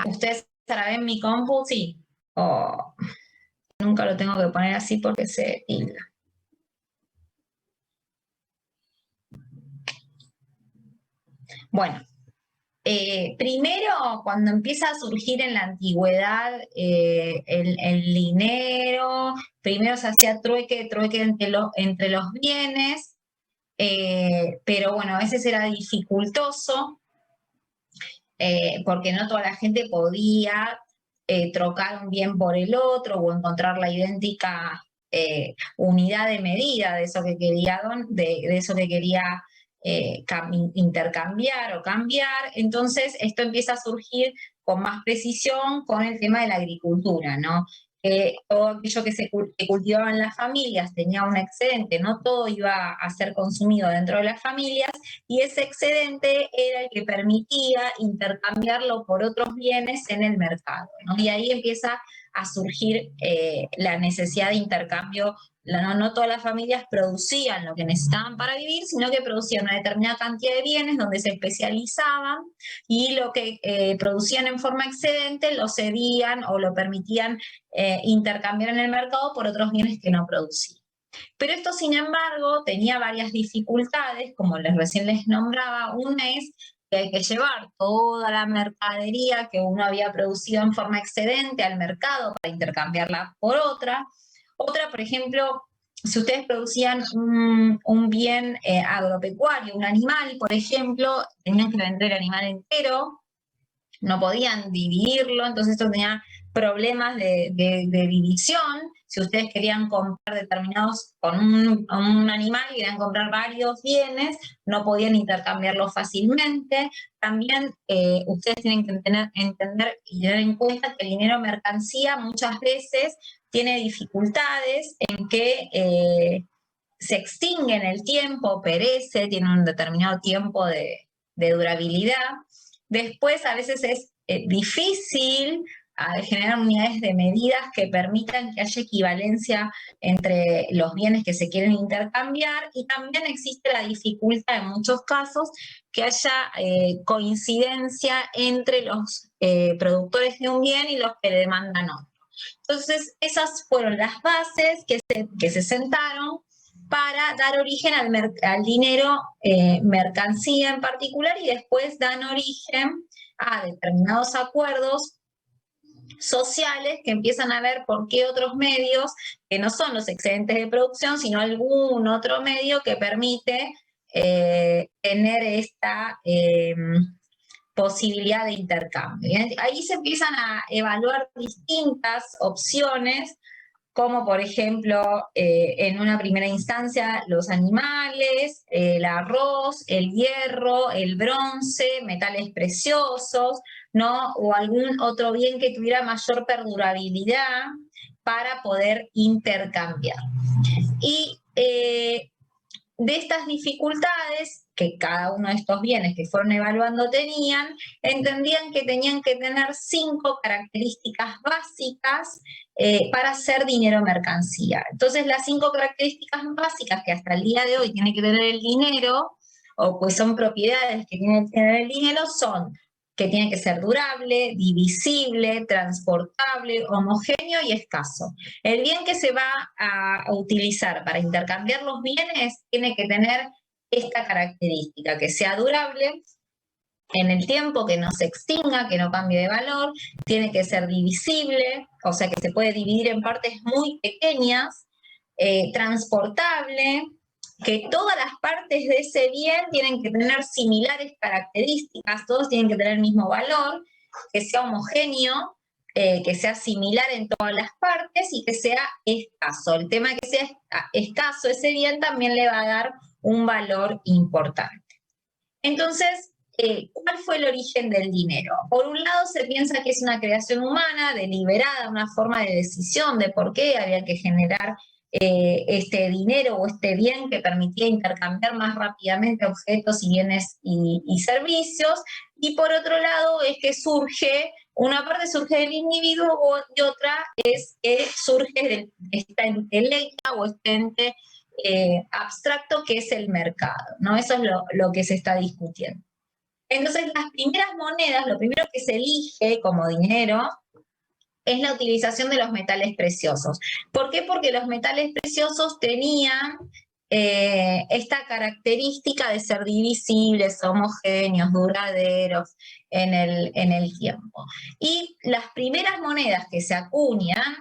¿Ustedes ahora ven mi compu? Sí. O nunca lo tengo que poner así porque se tilda. Bueno, primero, cuando empieza a surgir en la antigüedad el dinero, primero se hacía trueque entre los bienes, pero bueno, a veces era dificultoso porque no toda la gente podía trocar un bien por el otro o encontrar la idéntica unidad de medida de eso que quería, de eso que quería intercambiar o cambiar. Entonces, esto empieza a surgir con más precisión con el tema de la agricultura, ¿no? Todo aquello que cultivaban las familias tenía un excedente, no todo iba a ser consumido dentro de las familias, y ese excedente era el que permitía intercambiarlo por otros bienes en el mercado, ¿no? Y ahí empieza a surgir la necesidad de intercambio. No todas las familias producían lo que necesitaban para vivir, sino que producían una determinada cantidad de bienes donde se especializaban y lo que producían en forma excedente lo cedían o lo permitían intercambiar en el mercado por otros bienes que no producían. Pero esto, sin embargo, tenía varias dificultades, como recién les nombraba. Una es que hay que llevar toda la mercadería que uno había producido en forma excedente al mercado para intercambiarla por otra. Otra, por ejemplo, si ustedes producían un bien agropecuario, un animal, por ejemplo, tenían que vender el animal entero, no podían dividirlo, entonces esto tenía problemas de división. Si ustedes querían comprar determinados, con un animal, querían comprar varios bienes, no podían intercambiarlos fácilmente. También ustedes tienen que entender y tener en cuenta que el dinero mercancía muchas veces tiene dificultades en que se extingue en el tiempo, perece, tiene un determinado tiempo de durabilidad. Después, a veces es difícil generar unidades de medidas que permitan que haya equivalencia entre los bienes que se quieren intercambiar, y también existe la dificultad en muchos casos que haya coincidencia entre los productores de un bien y los que le demandan otro. Entonces, esas fueron las bases que se sentaron para dar origen al dinero mercancía en particular, y después dan origen a determinados acuerdos sociales que empiezan a ver por qué otros medios, que no son los excedentes de producción, sino algún otro medio que permite tener esta posibilidad de intercambio. Ahí se empiezan a evaluar distintas opciones, como por ejemplo, en una primera instancia, los animales, el arroz, el hierro, el bronce, metales preciosos, ¿no? O algún otro bien que tuviera mayor perdurabilidad para poder intercambiar. Y de estas dificultades que cada uno de estos bienes que fueron evaluando tenían, entendían que tenían que tener 5 características básicas para ser dinero mercancía. Entonces, las 5 características básicas que hasta el día de hoy tiene que tener el dinero, o pues son propiedades que tiene que tener el dinero, son que tiene que ser durable, divisible, transportable, homogéneo y escaso. El bien que se va a utilizar para intercambiar los bienes tiene que tener esta característica: que sea durable en el tiempo, que no se extinga, que no cambie de valor, tiene que ser divisible, o sea que se puede dividir en partes muy pequeñas, transportable, que todas las partes de ese bien tienen que tener similares características, todos tienen que tener el mismo valor, que sea homogéneo, que sea similar en todas las partes y que sea escaso. El tema de que sea escaso ese bien también le va a dar un valor importante. Entonces, ¿cuál fue el origen del dinero? Por un lado, se piensa que es una creación humana, deliberada, una forma de decisión de por qué había que generar este dinero o este bien que permitía intercambiar más rápidamente objetos y bienes y servicios. Y por otro lado, es que una parte surge del individuo y otra es que surge de esta intelecta o este ente abstracto que es el mercado, ¿no? Eso es lo que se está discutiendo. Entonces, las primeras monedas, lo primero que se elige como dinero es la utilización de los metales preciosos. ¿Por qué? Porque los metales preciosos tenían esta característica de ser divisibles, homogéneos, duraderos en el tiempo. Y las primeras monedas que se acuñan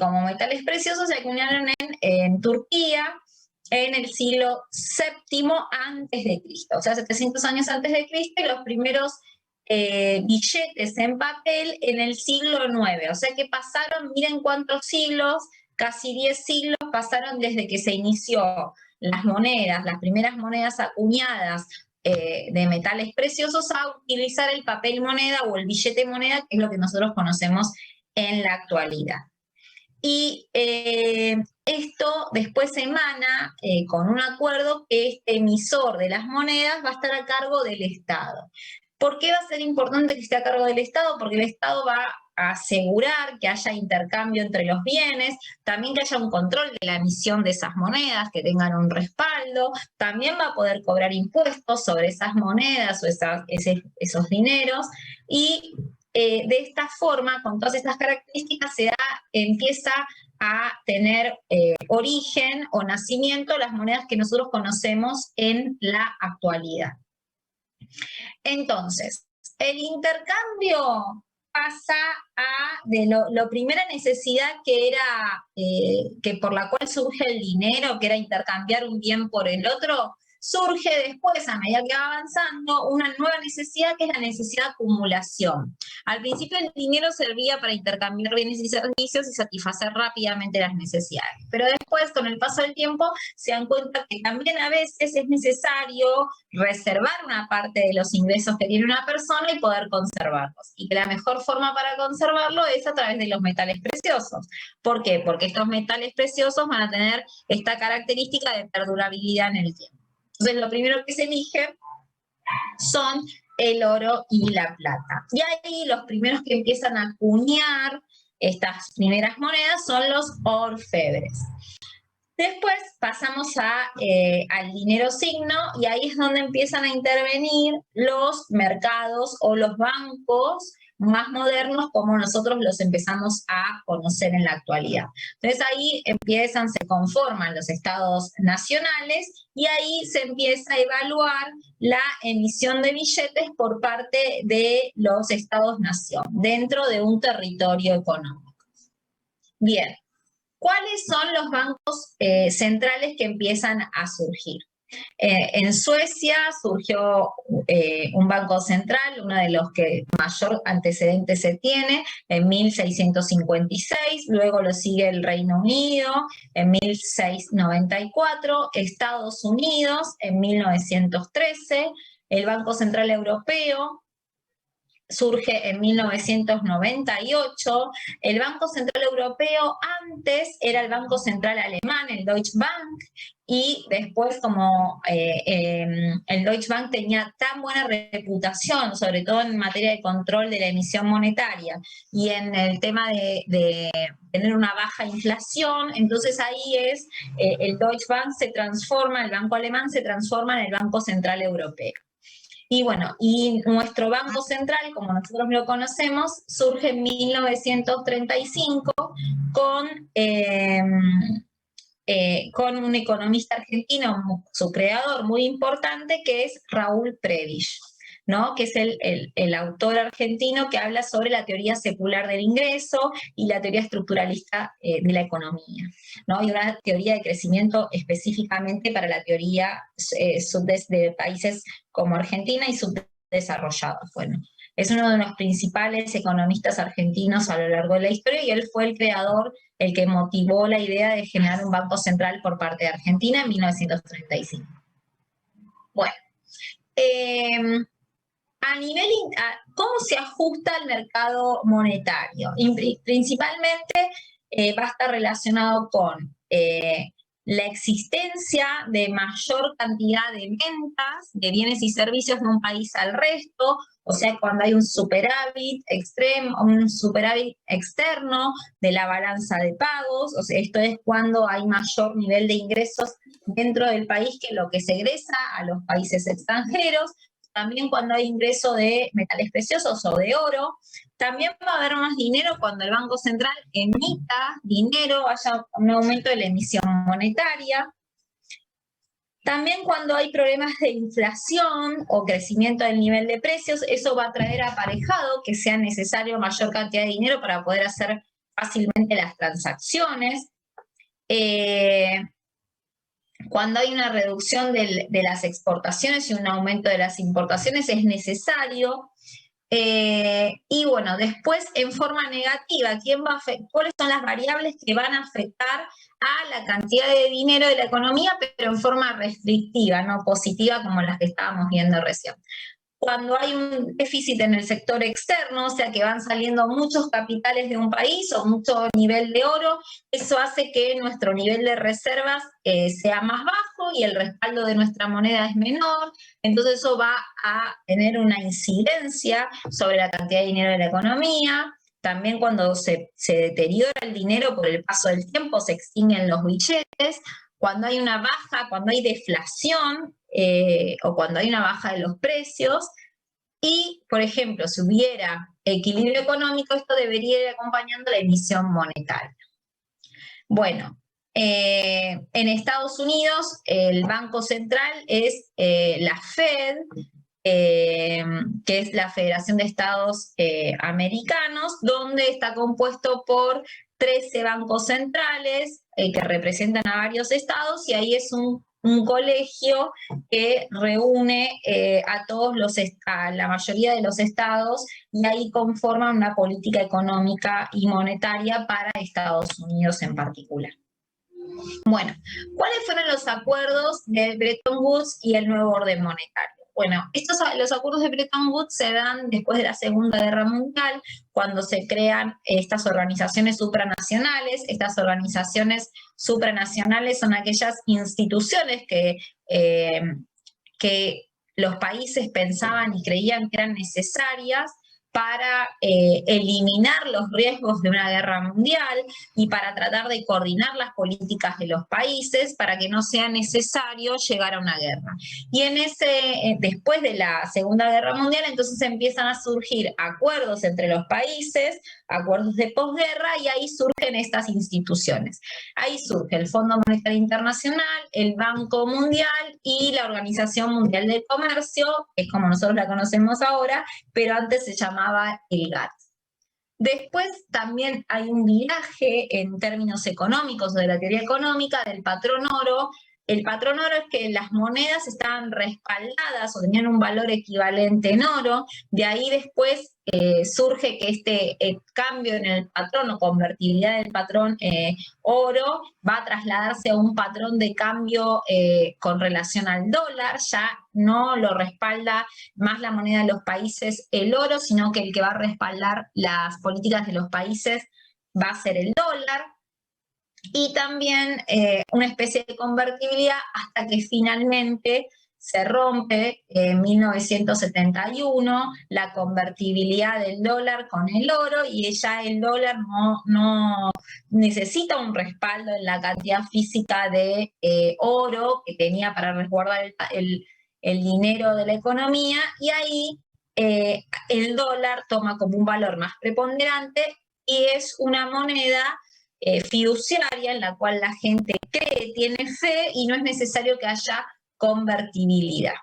como metales preciosos se acuñaron en Turquía en el siglo VII antes de Cristo, o sea, 700 años antes de Cristo, y los primeros billetes en papel en el siglo IX. O sea que pasaron, miren cuántos siglos, casi 10 siglos pasaron desde que se inició las monedas, las primeras monedas acuñadas de metales preciosos, a utilizar el papel moneda o el billete moneda, que es lo que nosotros conocemos en la actualidad. Y esto después se emana con un acuerdo que este emisor de las monedas va a estar a cargo del Estado. ¿Por qué va a ser importante que esté a cargo del Estado? Porque el Estado va a asegurar que haya intercambio entre los bienes, también que haya un control de la emisión de esas monedas, que tengan un respaldo, también va a poder cobrar impuestos sobre esas monedas o esos dineros, y de esta forma, con todas estas características, empieza a tener origen o nacimiento las monedas que nosotros conocemos en la actualidad. Entonces, el intercambio pasa de la primera necesidad que era, que por la cual surge el dinero, que era intercambiar un bien por el otro, surge después, a medida que va avanzando, una nueva necesidad, que es la necesidad de acumulación. Al principio el dinero servía para intercambiar bienes y servicios y satisfacer rápidamente las necesidades, pero después, con el paso del tiempo, se dan cuenta que también a veces es necesario reservar una parte de los ingresos que tiene una persona y poder conservarlos. Y que la mejor forma para conservarlo es a través de los metales preciosos. ¿Por qué? Porque estos metales preciosos van a tener esta característica de perdurabilidad en el tiempo. Entonces, lo primero que se elige son el oro y la plata. Y ahí los primeros que empiezan a acuñar estas primeras monedas son los orfebres. Después pasamos al dinero signo, y ahí es donde empiezan a intervenir los mercados o los bancos más modernos, como nosotros los empezamos a conocer en la actualidad. Entonces ahí se conforman los estados nacionales, y ahí se empieza a evaluar la emisión de billetes por parte de los estados-nación dentro de un territorio económico. Bien. ¿Cuáles son los bancos centrales que empiezan a surgir? En Suecia surgió un banco central, uno de los que mayor antecedente se tiene, en 1656, luego lo sigue el Reino Unido en 1694, Estados Unidos en 1913, el Banco Central Europeo surge en 1998, el Banco Central Europeo antes era el Banco Central alemán, el Deutsche Bank, y después como el Deutsche Bank tenía tan buena reputación, sobre todo en materia de control de la emisión monetaria y en el tema de tener una baja inflación, entonces ahí el Deutsche Bank se transforma, el banco alemán se transforma en el Banco Central Europeo. Y bueno, y nuestro Banco Central, como nosotros lo conocemos, surge en 1935 con un economista argentino, su creador muy importante, que es Raúl Prebisch, ¿no? Que es el autor argentino que habla sobre la teoría secular del ingreso y la teoría estructuralista de la economía, ¿no? Y una teoría de crecimiento específicamente para la teoría de países como Argentina y subdesarrollados. Bueno, es uno de los principales economistas argentinos a lo largo de la historia, y él fue el creador, el que motivó la idea de generar un banco central por parte de Argentina en 1935. Bueno, ¿cómo se ajusta el mercado monetario? Principalmente va a estar relacionado con la existencia de mayor cantidad de ventas de bienes y servicios de un país al resto, o sea, cuando hay un superávit externo de la balanza de pagos, o sea, esto es cuando hay mayor nivel de ingresos dentro del país que lo que se egresa a los países extranjeros. también cuando hay ingreso de metales preciosos o de oro. También va a haber más dinero cuando el Banco Central emita dinero, haya un aumento de la emisión monetaria. También cuando hay problemas de inflación o crecimiento del nivel de precios, eso va a traer aparejado que sea necesario mayor cantidad de dinero para poder hacer fácilmente las transacciones. Cuando hay una reducción de las exportaciones y un aumento de las importaciones es necesario. Y bueno, después en forma negativa, ¿cuáles son las variables que van a afectar a la cantidad de dinero de la economía, pero en forma restrictiva, no positiva como las que estábamos viendo recién? Cuando hay un déficit en el sector externo, o sea que van saliendo muchos capitales de un país o mucho nivel de oro, eso hace que nuestro nivel de reservas sea más bajo y el respaldo de nuestra moneda es menor, entonces eso va a tener una incidencia sobre la cantidad de dinero de la economía. También cuando se deteriora el dinero por el paso del tiempo, se extinguen los billetes. Cuando hay una baja, cuando hay deflación o cuando hay una baja de los precios. Y, por ejemplo, si hubiera equilibrio económico, esto debería ir acompañando la emisión monetaria. Bueno, en Estados Unidos el Banco Central es la Fed, que es la Federación de Estados Americanos, donde está compuesto por 13 bancos centrales que representan a varios estados, y ahí es un colegio que reúne a la mayoría de los estados, y ahí conforman una política económica y monetaria para Estados Unidos en particular. Bueno, ¿cuáles fueron los acuerdos de Bretton Woods y el nuevo orden monetario? Bueno, los acuerdos de Bretton Woods se dan después de la Segunda Guerra Mundial, cuando se crean estas organizaciones supranacionales. Estas organizaciones supranacionales son aquellas instituciones que los países pensaban y creían que eran necesarias para eliminar los riesgos de una guerra mundial y para tratar de coordinar las políticas de los países para que no sea necesario llegar a una guerra. Y después de la Segunda Guerra Mundial, entonces empiezan a surgir acuerdos entre los países, acuerdos de posguerra, y ahí surgen estas instituciones. Ahí surge el Fondo Monetario Internacional, el Banco Mundial y la Organización Mundial del Comercio, que es como nosotros la conocemos ahora, pero antes se llamaba el GATT. Después también hay un viraje en términos económicos de la teoría económica del patrón oro. El patrón oro es que las monedas estaban respaldadas o tenían un valor equivalente en oro. De ahí después surge que este cambio en el patrón o convertibilidad del patrón oro va a trasladarse a un patrón de cambio con relación al dólar. Ya no lo respalda más la moneda de los países el oro, sino que el que va a respaldar las políticas de los países va a ser el dólar. Y también una especie de convertibilidad hasta que finalmente se rompe en 1971 la convertibilidad del dólar con el oro, y ya el dólar no necesita un respaldo en la cantidad física de oro que tenía para resguardar el dinero de la economía, y ahí el dólar toma como un valor más preponderante y es una moneda fiduciaria en la cual la gente cree, tiene fe y no es necesario que haya convertibilidad.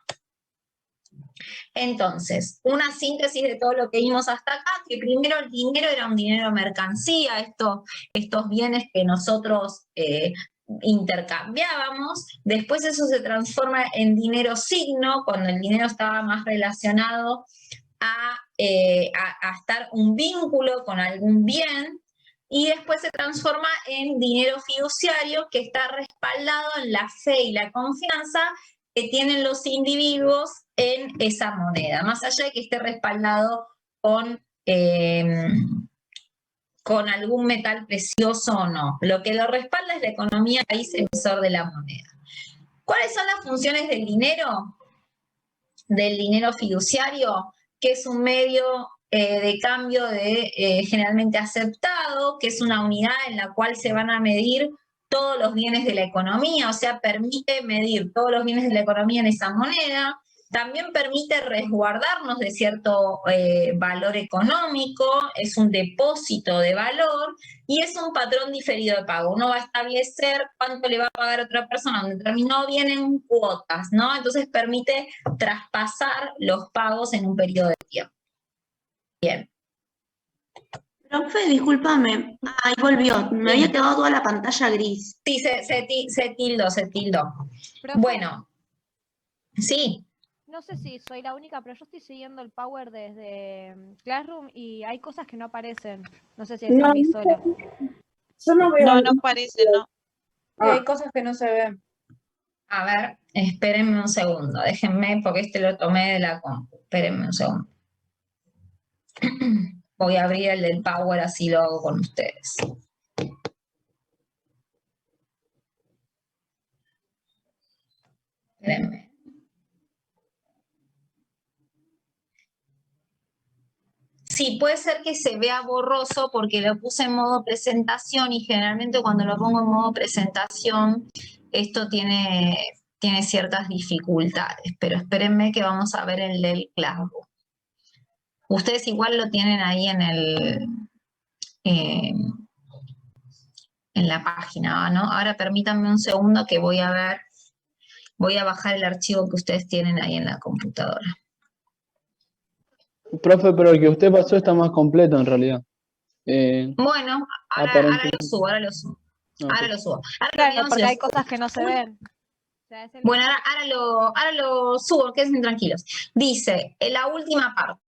Entonces, una síntesis de todo lo que vimos hasta acá, que primero el dinero era un dinero mercancía, estos bienes que nosotros intercambiábamos. Después eso se transforma en dinero signo, cuando el dinero estaba más relacionado a estar un vínculo con algún bien. Y después se transforma en dinero fiduciario, que está respaldado en la fe y la confianza que tienen los individuos en esa moneda, más allá de que esté respaldado con algún metal precioso o no. Lo que lo respalda es la economía del país emisor de la moneda. ¿Cuáles son las funciones del dinero? Del dinero fiduciario, que es un medio de cambio generalmente aceptado, que es una unidad en la cual se van a medir todos los bienes de la economía, o sea, permite medir todos los bienes de la economía en esa moneda. También permite resguardarnos de cierto valor económico, es un depósito de valor y es un patrón diferido de pago. Uno va a establecer cuánto le va a pagar a otra persona, donde terminó vienen cuotas, ¿no? Entonces permite traspasar los pagos en un periodo de tiempo. Bien. Profe, discúlpame, ahí volvió, me había quedado toda la pantalla gris. Sí, se tildó. Profe, Bueno, sí. no sé si soy la única, pero yo estoy siguiendo el Power desde Classroom y hay cosas que no aparecen. No sé si es a mí sola. Yo no veo. No, no parece, no. Sí, hay cosas que no se ven. A ver, espérenme un segundo, déjenme, porque este lo tomé de la compu. Espérenme un segundo. Voy a abrir el del Power, así lo hago con ustedes. Espérenme. Sí, puede ser que se vea borroso porque lo puse en modo presentación y generalmente cuando lo pongo en modo presentación esto tiene ciertas dificultades, pero espérenme que vamos a ver el del Classroom. Ustedes igual lo tienen ahí en la página, ¿no? Ahora permítanme un segundo que voy a bajar el archivo que ustedes tienen ahí en la computadora. Profe, pero el que usted pasó está más completo en realidad. Bueno, ahora aparentemente. lo subo. Ahora lo subo. Ahora Claro, terminamos porque y lo hay subo. cosas que no se ven. O sea, es el Bueno, ahora lo subo, quédense tranquilos. Dice, en la última parte,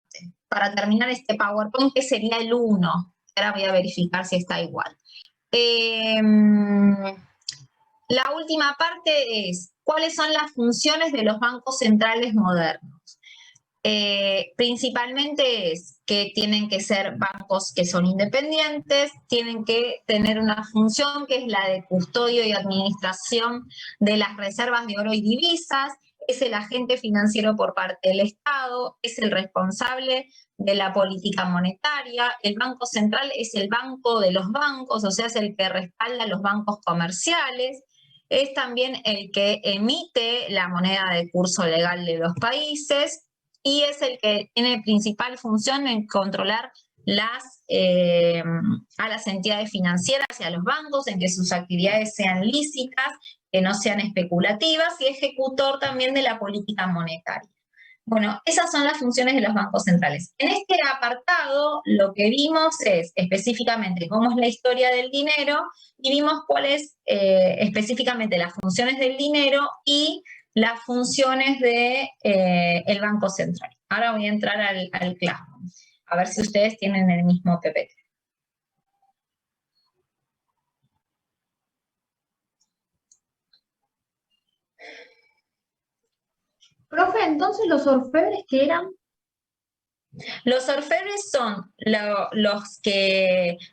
para terminar este PowerPoint, que sería el 1. Ahora voy a verificar si está igual. La última parte es, ¿cuáles son las funciones de los bancos centrales modernos? Principalmente es que tienen que ser bancos que son independientes, tienen que tener una función que es la de custodio y administración de las reservas de oro y divisas, es el agente financiero por parte del Estado, es el responsable de la política monetaria, el Banco Central es el banco de los bancos, o sea, es el que respalda los bancos comerciales, es también el que emite la moneda de curso legal de los países, y es el que tiene principal función en controlar a las entidades financieras y a los bancos, en que sus actividades sean lícitas, que no sean especulativas, y ejecutor también de la política monetaria. Bueno, esas son las funciones de los bancos centrales. En este apartado lo que vimos es específicamente cómo es la historia del dinero y vimos cuáles específicamente las funciones del dinero y las funciones del Banco Central. Ahora voy a entrar al Classroom, a ver si ustedes tienen el mismo PPT. Profe, entonces los orfebres, ¿qué eran? Los orfebres son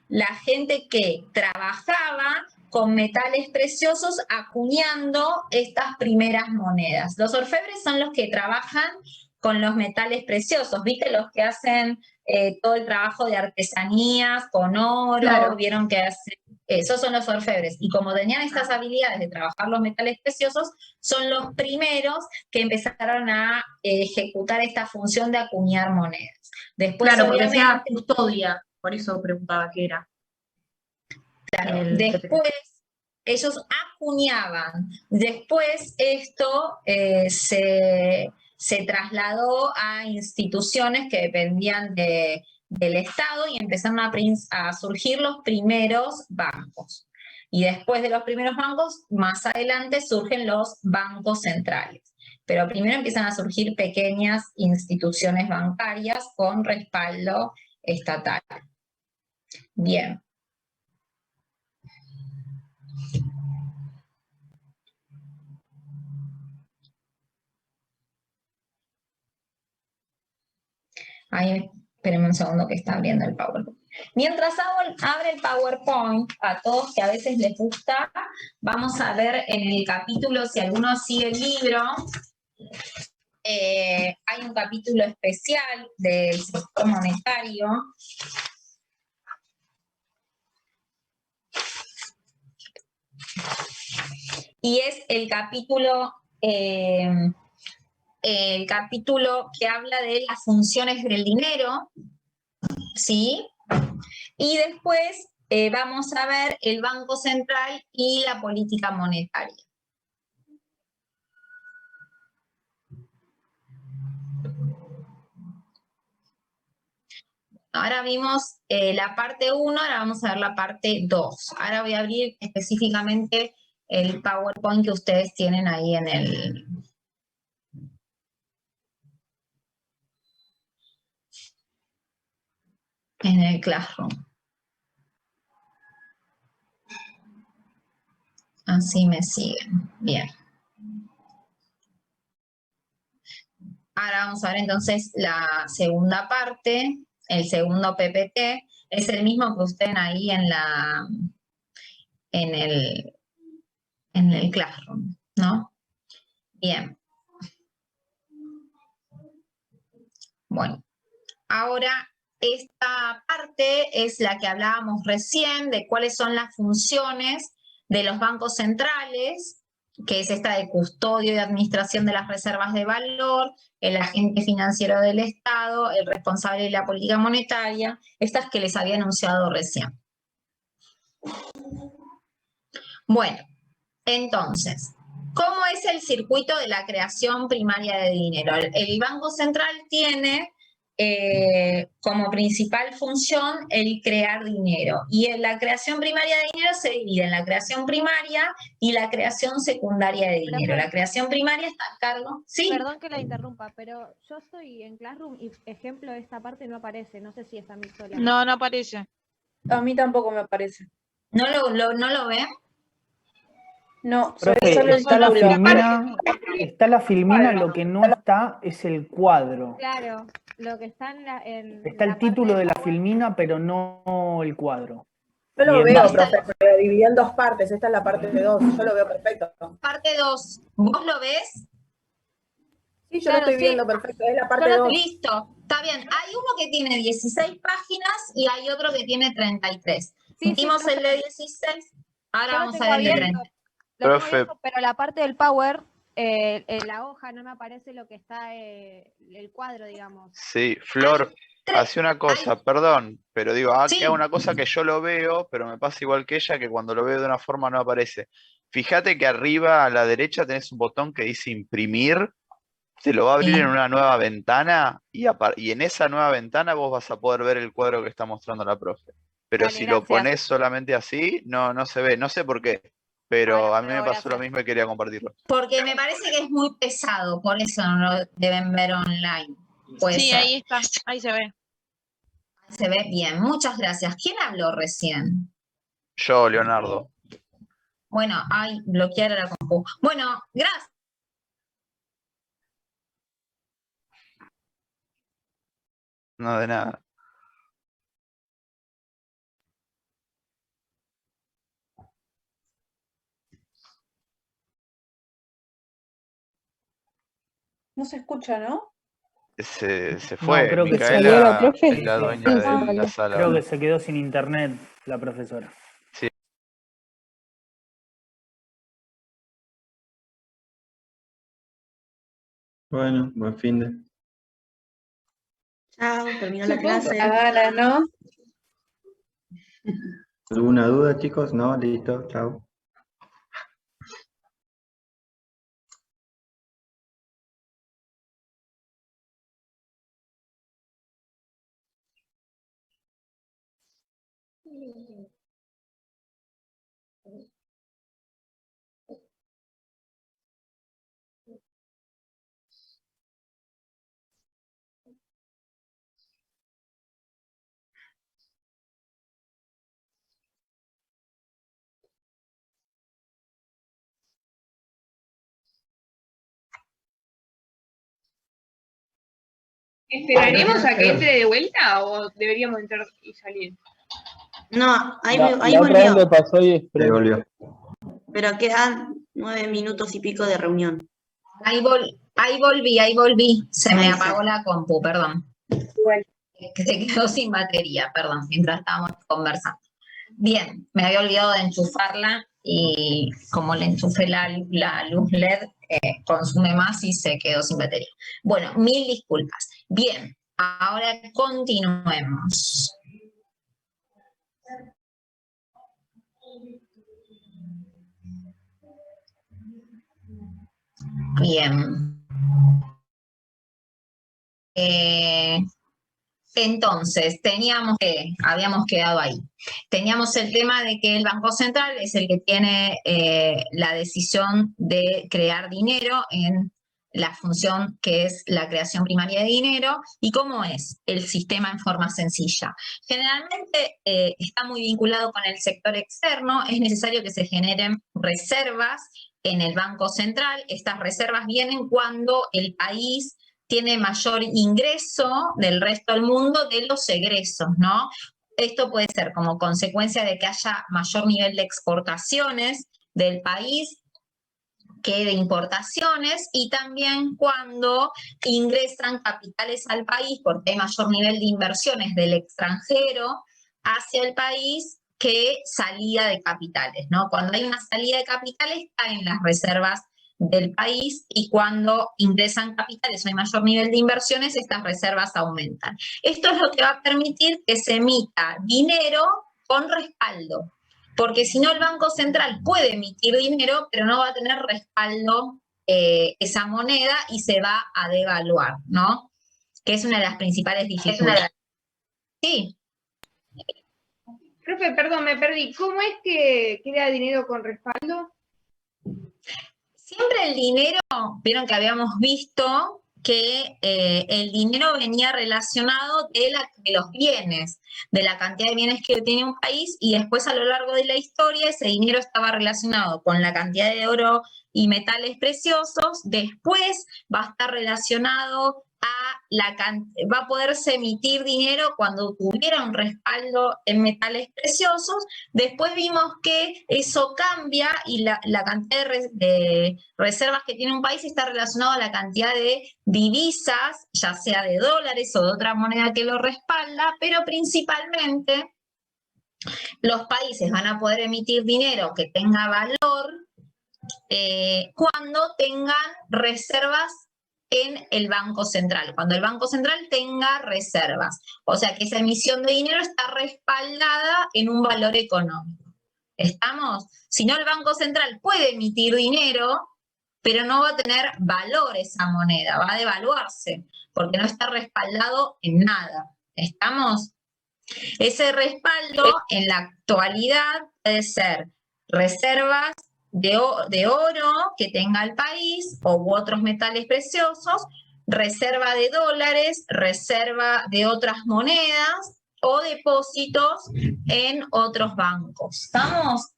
la gente que trabajaba con metales preciosos acuñando estas primeras monedas. Los orfebres son los que trabajan con los metales preciosos, ¿viste? Los que hacen todo el trabajo de artesanías con oro, Claro. vieron que hacen, esos son los orfebres. Y como tenían estas habilidades de trabajar los metales preciosos, son los primeros que empezaron a ejecutar esta función de acuñar monedas. Después, Claro, porque obviamente, sea custodia, por eso preguntaba qué era. claro, después ellos acuñaban. Después esto se trasladó a instituciones que dependían del Estado y empezaron a surgir los primeros bancos. Y después de los primeros bancos, más adelante surgen los bancos centrales. Pero primero empiezan a surgir pequeñas instituciones bancarias con respaldo estatal. Bien. Ahí, espérenme un segundo que está abriendo el PowerPoint. Mientras abre el PowerPoint, a todos que a veces les gusta, vamos a ver en el capítulo, si alguno sigue el libro, hay un capítulo especial del sector monetario. Y es el capítulo el capítulo que habla de las funciones del dinero, ¿sí? Y después vamos a ver el Banco Central y la política monetaria. Ahora vimos la parte 1, ahora vamos a ver la parte 2. Ahora voy a abrir específicamente el PowerPoint que ustedes tienen ahí en el Classroom. Así me siguen. Bien. Ahora vamos a ver entonces la segunda parte, el segundo PPT. Es el mismo que ustedes ahí en el Classroom, ¿no? Bien. Bueno, ahora esta parte es la que hablábamos recién de cuáles son las funciones de los bancos centrales, que es esta de custodio y administración de las reservas de valor, el agente financiero del Estado, el responsable de la política monetaria, estas que les había anunciado recién. Bueno, entonces, ¿cómo es el circuito de la creación primaria de dinero? El Banco Central tiene como principal función el crear dinero. Y en la creación primaria de dinero se divide en la creación primaria y la creación secundaria de dinero. La creación primaria está a cargo... Sí. Perdón que la interrumpa, pero yo estoy en Classroom y, ejemplo, esta parte no aparece. No sé si es a mí sola. No, no aparece. A mí tampoco me aparece. ¿No lo ven? No, Profe, solo el está la filmina, lo que no está es el cuadro. Claro, lo que está Está el título de la filmina, pero no el cuadro. Yo lo Y veo, en- profe, pero dividí en dos partes. Esta es la parte de 2. Yo lo veo perfecto. Parte 2, ¿vos lo ves? Sí, yo Claro, lo estoy sí. viendo perfecto. Es la parte Yo lo 2. Listo, está bien. Hay uno que tiene 16 páginas y hay otro que tiene 33. Sí, Hicimos profe. el de 16, ahora Yo lo vamos a tengo ver el de abierto. 30. Lo tengo Profe. abierto, pero la parte del Power, en la hoja no me aparece lo que está, el cuadro, digamos. Sí, Flor, hace una cosa, perdón, pero digo, Sí. que haga una cosa que yo lo veo, pero me pasa igual que ella, que cuando lo veo de una forma no aparece. Fíjate que arriba a la derecha tenés un botón que dice imprimir, te lo va a abrir en una nueva ventana y en esa nueva ventana vos vas a poder ver el cuadro que está mostrando la profe. Pero Dale, si lo gracias. pones solamente así, no se ve, no sé por qué, pero Ahora a mí me pruebo, pasó lo gracias. mismo y quería compartirlo. Porque me parece que es muy pesado, por eso no lo deben ver online. Puede Sí, ser. ahí está, ahí se ve. Se ve bien. Muchas gracias. ¿Quién habló recién? Yo, Leonardo. Bueno, ay, bloquear a la compu. Bueno, gracias. No, de nada. No se escucha, ¿no? Se fue. creo que ¿Se salió la Micaela profe? es la dueña Sí, de se la salió. sala. Creo ahora. que se quedó sin internet la profesora. Bueno, buen fin de. Chao, terminó la Supongo clase. la gana, ¿no? ¿Alguna duda, chicos? No, listo, chao. ¿Esperaremos a que entre de vuelta o deberíamos entrar y salir? No, ahí La otra vez me volvió, pasó y Se esperé. volvió. pero quedan 9 minutos y pico de reunión. Ahí volví. Se me Ahí apagó está. la compu, perdón. Bueno. Que se quedó sin batería, perdón, mientras estábamos conversando. Bien, me había olvidado de enchufarla y como le enchufé la luz LED, consume más y se quedó sin batería. Bueno, mil disculpas. Bien, ahora continuemos. Bien. Entonces, habíamos quedado ahí. Teníamos el tema de que el Banco Central es el que tiene la decisión de crear dinero en la función que es la creación primaria de dinero. ¿Y cómo es el sistema en forma sencilla? Generalmente está muy vinculado con el sector externo. Es necesario que se generen reservas en el Banco Central. Estas reservas vienen cuando el país tiene mayor ingreso del resto del mundo de los egresos, ¿no? Esto puede ser como consecuencia de que haya mayor nivel de exportaciones del país que de importaciones, y también cuando ingresan capitales al país porque hay mayor nivel de inversiones del extranjero hacia el país que salida de capitales, ¿no? Cuando hay una salida de capitales caen las reservas del país, y cuando ingresan capitales o hay mayor nivel de inversiones, estas reservas aumentan. Esto es lo que va a permitir que se emita dinero con respaldo, porque si no el Banco Central puede emitir dinero, pero no va a tener respaldo esa moneda y se va a devaluar, ¿no? Que es una de las principales dificultades. Sí. Profe, perdón, me perdí. ¿Cómo es que queda dinero con respaldo? Siempre el dinero, vieron que habíamos visto que el dinero venía relacionado de los bienes, de la cantidad de bienes que tiene un país, y después a lo largo de la historia ese dinero estaba relacionado con la cantidad de oro y metales preciosos. Después va a estar relacionado va a poderse emitir dinero cuando tuviera un respaldo en metales preciosos. Después vimos que eso cambia y la cantidad de reservas que tiene un país está relacionado a la cantidad de divisas, ya sea de dólares o de otra moneda que lo respalda, pero principalmente los países van a poder emitir dinero que tenga valor cuando tengan reservas en el Banco Central, cuando el Banco Central tenga reservas. O sea que esa emisión de dinero está respaldada en un valor económico. ¿Estamos? Si no, el Banco Central puede emitir dinero, pero no va a tener valor esa moneda, va a devaluarse, porque no está respaldado en nada. ¿Estamos? Ese respaldo en la actualidad puede ser reservas de oro que tenga el país u otros metales preciosos, reserva de dólares, reserva de otras monedas o depósitos en otros bancos. ¿Estamos?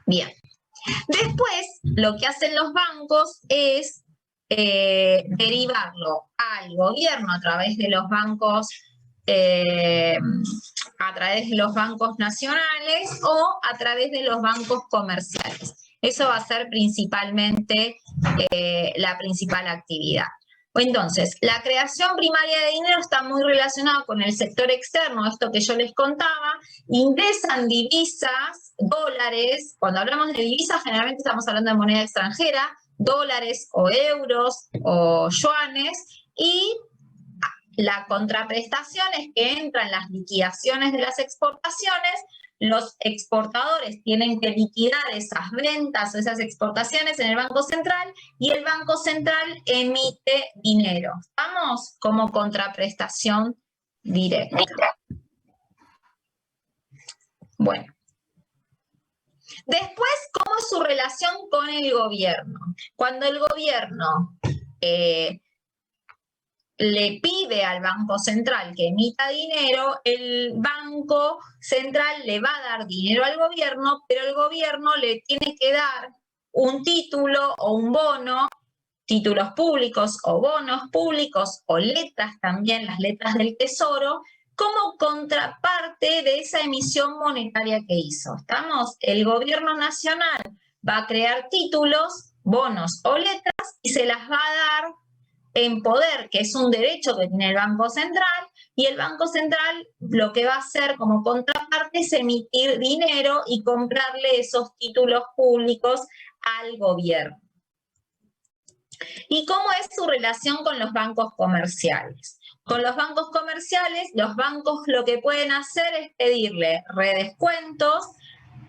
Bien. Después, lo que hacen los bancos es derivarlo al gobierno a través de los bancos nacionales o a través de los bancos comerciales. Eso va a ser principalmente la principal actividad. Entonces, la creación primaria de dinero está muy relacionada con el sector externo, esto que yo les contaba. Ingresan divisas, dólares. Cuando hablamos de divisas, generalmente estamos hablando de moneda extranjera, dólares o euros o yuanes, y la contraprestación es que entran las liquidaciones de las exportaciones. Los exportadores tienen que liquidar esas ventas o esas exportaciones en el Banco Central, y el Banco Central emite dinero. Vamos como contraprestación directa. Bueno. Después, ¿cómo es su relación con el gobierno? Cuando el gobierno le pide al Banco Central que emita dinero, el Banco Central le va a dar dinero al gobierno, pero el gobierno le tiene que dar un título o un bono, títulos públicos o bonos públicos o letras también, las letras del Tesoro, como contraparte de esa emisión monetaria que hizo. ¿Estamos? El gobierno nacional va a crear títulos, bonos o letras y se las va a dar en poder, que es un derecho que tiene el Banco Central, Y el Banco Central lo que va a hacer como contraparte es emitir dinero y comprarle esos títulos públicos al gobierno. ¿Y cómo es su relación con los bancos comerciales? Con los bancos comerciales, los bancos lo que pueden hacer es pedirle redescuentos,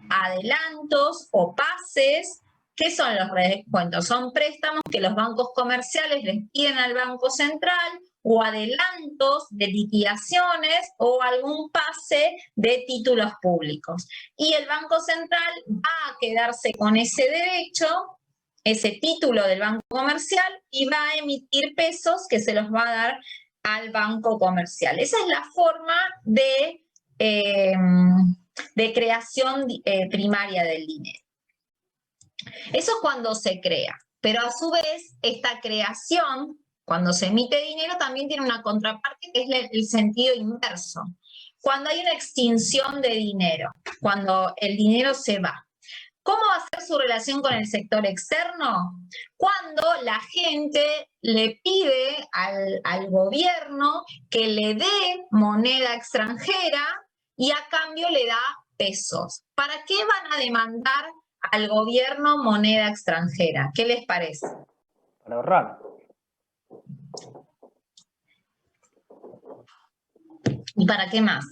adelantos o pases. ¿Qué son los redescuentos? Son préstamos que los bancos comerciales les piden al Banco Central, o adelantos de liquidaciones o algún pase de títulos públicos. Y el Banco Central va a quedarse con ese derecho, ese título del banco comercial, y va a emitir pesos que se los va a dar al banco comercial. Esa es la forma de creación primaria del dinero. Eso es cuando se crea, pero a su vez esta creación, cuando se emite dinero, también tiene una contraparte que es el sentido inverso. Cuando hay una extinción de dinero, cuando el dinero se va. ¿Cómo va a ser su relación con el sector externo? Cuando la gente le pide al gobierno que le dé moneda extranjera y a cambio le da pesos. ¿Para qué van a demandar al gobierno moneda extranjera? ¿Qué les parece? Para ahorrar. ¿Y para qué más?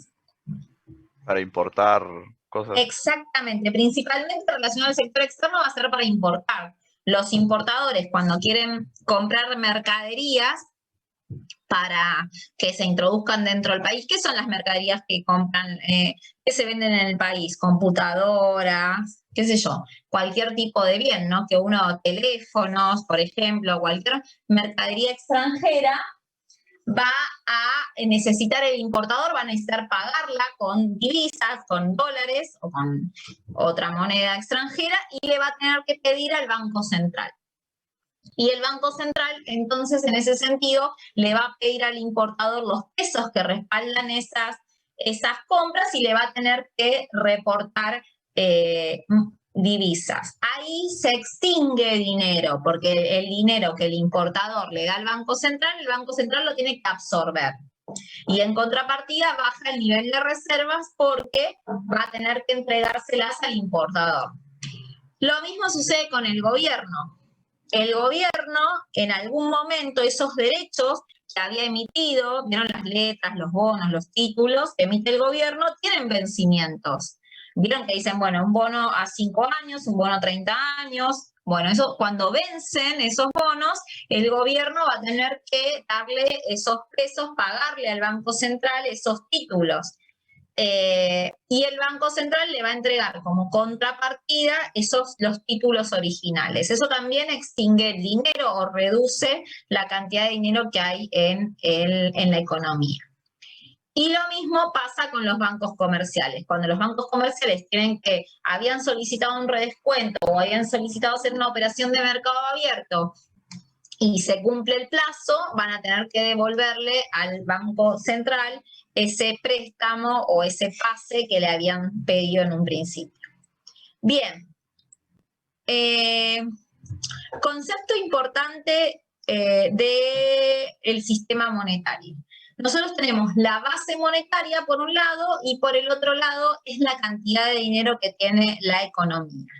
Para importar cosas. Exactamente, principalmente relacionado al sector externo va a ser para importar. Los importadores, cuando quieren comprar mercaderías para que se introduzcan dentro del país, ¿qué son las mercaderías que compran, que se venden en el país? Computadoras, qué sé yo, cualquier tipo de bien, ¿no? Que uno, teléfonos, por ejemplo, cualquier mercadería extranjera, va a necesitar el importador, va a necesitar pagarla con divisas, con dólares o con otra moneda extranjera, y le va a tener que pedir al Banco Central. Y el Banco Central, entonces, en ese sentido, le va a pedir al importador los pesos que respaldan esas compras y le va a tener que reportar divisas. Ahí se extingue dinero, porque el dinero que el importador le da al Banco Central, el Banco Central lo tiene que absorber. Y en contrapartida baja el nivel de reservas porque va a tener que entregárselas al importador. Lo mismo sucede con el gobierno. El gobierno, en algún momento, esos derechos que había emitido, vieron las letras, los bonos, los títulos, que emite el gobierno, tienen vencimientos. Vieron que dicen, bueno, un bono a 5 años, un bono a 30 años. Bueno, eso, cuando vencen esos bonos, el gobierno va a tener que darle esos pesos, pagarle al Banco Central esos títulos. Y el Banco Central le va a entregar como contrapartida los títulos originales. Eso también extingue el dinero o reduce la cantidad de dinero que hay en la economía. Y lo mismo pasa con los bancos comerciales. Cuando los bancos comerciales tienen habían solicitado un redescuento o habían solicitado hacer una operación de mercado abierto y se cumple el plazo, van a tener que devolverle al Banco Central ese préstamo o ese pase que le habían pedido en un principio. Bien. Concepto importante del sistema monetario. Nosotros tenemos la base monetaria por un lado y por el otro lado es la cantidad de dinero que tiene la economía,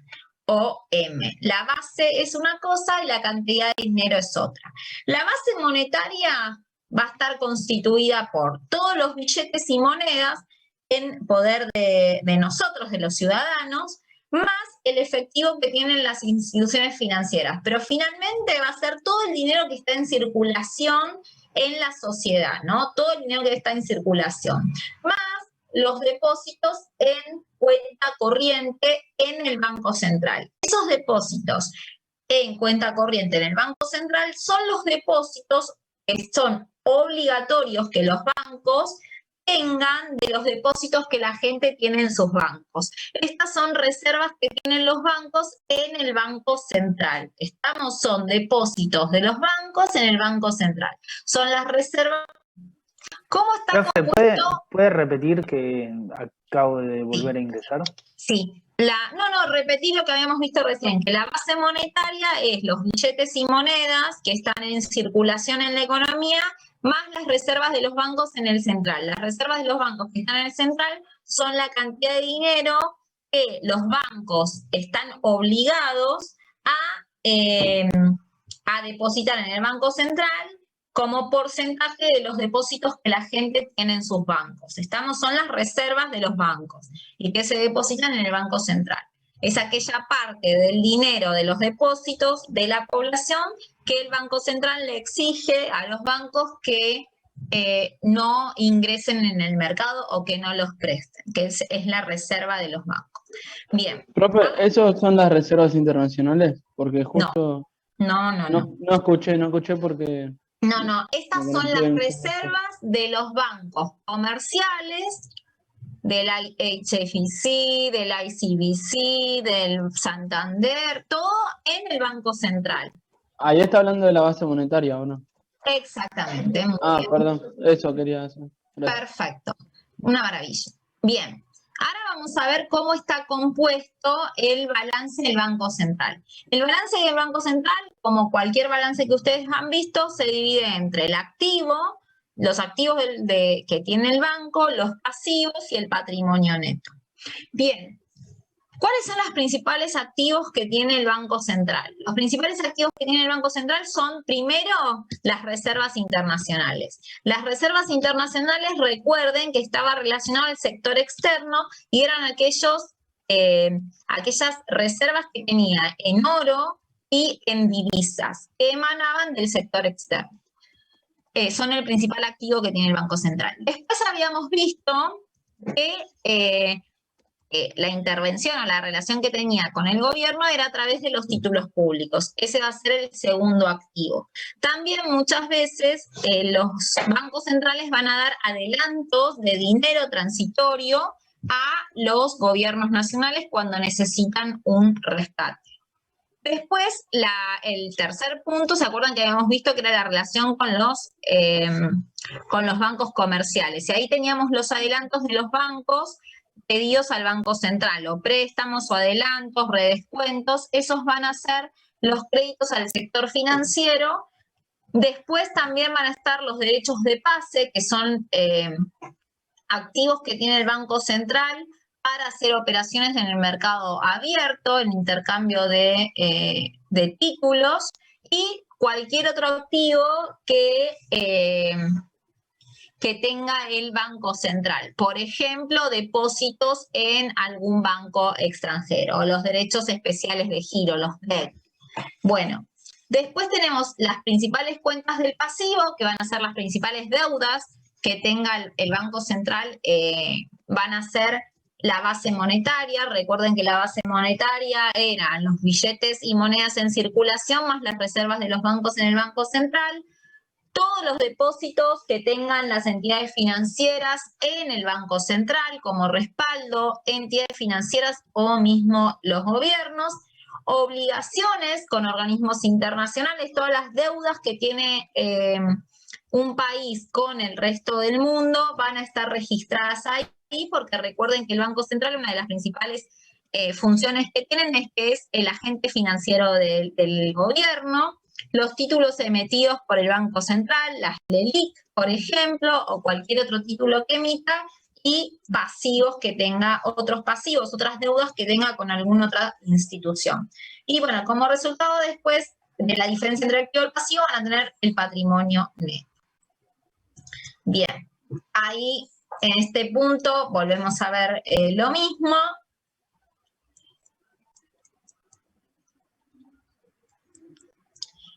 OM. La base es una cosa y la cantidad de dinero es otra. La base monetaria va a estar constituida por todos los billetes y monedas en poder de nosotros, de los ciudadanos, más el efectivo que tienen las instituciones financieras. Pero finalmente va a ser todo el dinero que está en circulación en la sociedad, ¿no? Todo el dinero que está en circulación, más los depósitos en cuenta corriente en el Banco Central. Esos depósitos en cuenta corriente en el Banco Central son los depósitos que son obligatorios que los bancos tengan de los depósitos que la gente tiene en sus bancos. Estas son reservas que tienen los bancos en el Banco Central. Son depósitos de los bancos en el Banco Central. Son las reservas. ¿Cómo está compuesto? ¿Puede repetir que acabo de volver a ingresar? Sí. Repetí lo que habíamos visto recién, que la base monetaria es los billetes y monedas que están en circulación en la economía, más las reservas de los bancos en el central. Las reservas de los bancos que están en el central son la cantidad de dinero que los bancos están obligados a depositar en el Banco Central como porcentaje de los depósitos que la gente tiene en sus bancos. Son las reservas de los bancos y que se depositan en el Banco Central. Es aquella parte del dinero de los depósitos de la población que el Banco Central le exige a los bancos que no ingresen en el mercado o que no los presten, que es la reserva de los bancos. Bien. Profe, ¿esos son las reservas internacionales? Porque justo No escuché porque... No, estas son las reservas de los bancos comerciales, del HSBC, del ICBC, del Santander, todo en el Banco Central. Ahí está hablando de la base monetaria, ¿o no? Exactamente. Muy bien. Perdón, eso quería hacer. Gracias. Perfecto, una maravilla. Bien, ahora vamos a ver cómo está compuesto el balance del Banco Central. El balance del Banco Central, como cualquier balance que ustedes han visto, se divide entre el activo, los activos que tiene el banco, los pasivos y el patrimonio neto. Bien, ¿cuáles son los principales activos que tiene el Banco Central? Los principales activos que tiene el Banco Central son, primero, las reservas internacionales. Las reservas internacionales, recuerden que estaba relacionado al sector externo y eran aquellas reservas que tenía en oro y en divisas que emanaban del sector externo. Son el principal activo que tiene el Banco Central. Después habíamos visto que la intervención o la relación que tenía con el gobierno era a través de los títulos públicos. Ese va a ser el segundo activo. También muchas veces los bancos centrales van a dar adelantos de dinero transitorio a los gobiernos nacionales cuando necesitan un rescate. Después, el tercer punto, ¿se acuerdan que habíamos visto que era la relación con los bancos comerciales? Y ahí teníamos los adelantos de los bancos pedidos al Banco Central, o préstamos, o adelantos, redescuentos. Esos van a ser los créditos al sector financiero. Después también van a estar los derechos de pase, que son activos que tiene el Banco Central para hacer operaciones en el mercado abierto, en intercambio de títulos, y cualquier otro activo que tenga el Banco Central. Por ejemplo, depósitos en algún banco extranjero, o los derechos especiales de giro, los DEC. Bueno, después tenemos las principales cuentas del pasivo, que van a ser las principales deudas que tenga el Banco Central, van a ser la base monetaria. Recuerden que la base monetaria eran los billetes y monedas en circulación más las reservas de los bancos en el Banco Central, todos los depósitos que tengan las entidades financieras en el Banco Central como respaldo, entidades financieras o mismo los gobiernos, obligaciones con organismos internacionales, todas las deudas que tiene un país con el resto del mundo van a estar registradas ahí, porque recuerden que el Banco Central, una de las principales funciones que tienen es que es el agente financiero del gobierno. Los títulos emitidos por el Banco Central, las LELIQ, por ejemplo, o cualquier otro título que emita, y pasivos que tenga, otros pasivos, otras deudas que tenga con alguna otra institución. Y bueno, como resultado después de la diferencia entre el activo y el pasivo van a tener el patrimonio neto. Bien, ahí en este punto volvemos a ver lo mismo.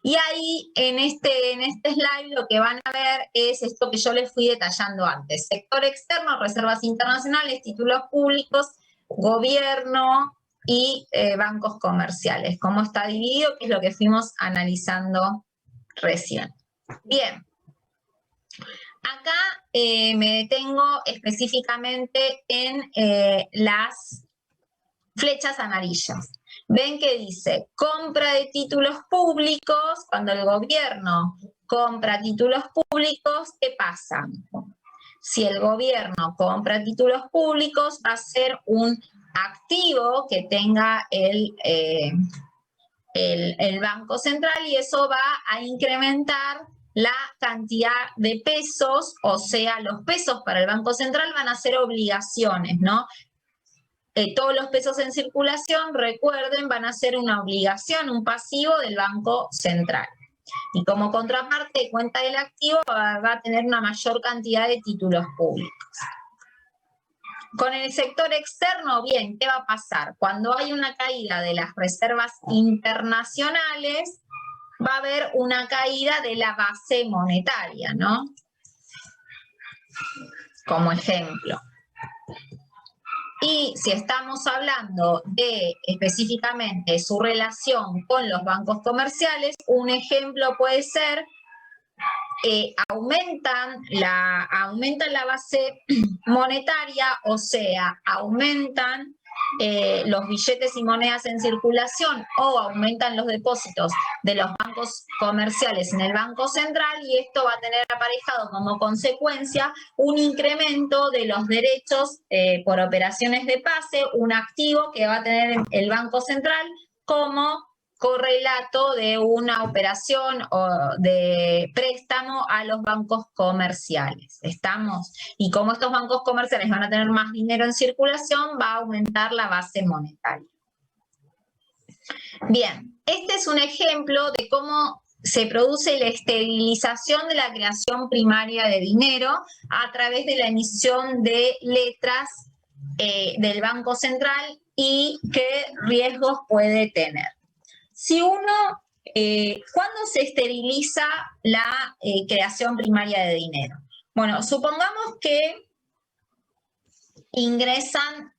Y ahí en este slide lo que van a ver es esto que yo les fui detallando antes. Sector externo, reservas internacionales, títulos públicos, gobierno y bancos comerciales. Cómo está dividido, que es lo que fuimos analizando recién. Bien. Acá me detengo específicamente en las flechas amarillas. Ven que dice compra de títulos públicos. Cuando el gobierno compra títulos públicos, ¿qué pasa? Si el gobierno compra títulos públicos, va a ser un activo que tenga el Banco Central, y eso va a incrementar la cantidad de pesos, o sea, los pesos para el Banco Central van a ser obligaciones, ¿no? Todos los pesos en circulación, recuerden, van a ser una obligación, un pasivo del Banco Central. Y como contraparte de cuenta del activo va a tener una mayor cantidad de títulos públicos. Con el sector externo, bien, ¿qué va a pasar? Cuando hay una caída de las reservas internacionales, va a haber una caída de la base monetaria, ¿no? Como ejemplo. Y si estamos hablando de específicamente su relación con los bancos comerciales, un ejemplo puede ser aumentan la base monetaria, o sea, aumentan los billetes y monedas en circulación o aumentan los depósitos de los bancos comerciales en el Banco Central, y esto va a tener aparejado como consecuencia un incremento de los derechos por operaciones de pase, un activo que va a tener el Banco Central como correlato de una operación o de préstamo a los bancos comerciales. ¿Estamos? Y como estos bancos comerciales van a tener más dinero en circulación, va a aumentar la base monetaria. Bien, este es un ejemplo de cómo se produce la esterilización de la creación primaria de dinero a través de la emisión de letras del Banco Central y qué riesgos puede tener. Si uno, ¿cuándo se esteriliza la creación primaria de dinero? Bueno, supongamos que ingresan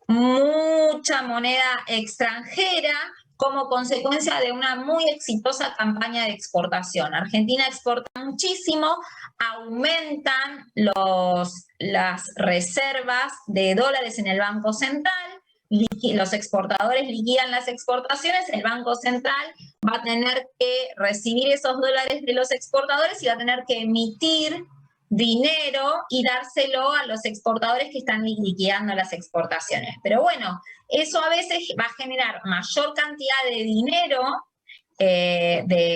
mucha moneda extranjera como consecuencia de una muy exitosa campaña de exportación. Argentina exporta muchísimo, aumentan las reservas de dólares en el Banco Central, los exportadores liquidan las exportaciones, el Banco Central va a tener que recibir esos dólares de los exportadores y va a tener que emitir dinero y dárselo a los exportadores que están liquidando las exportaciones. Pero bueno, eso a veces va a generar mayor cantidad de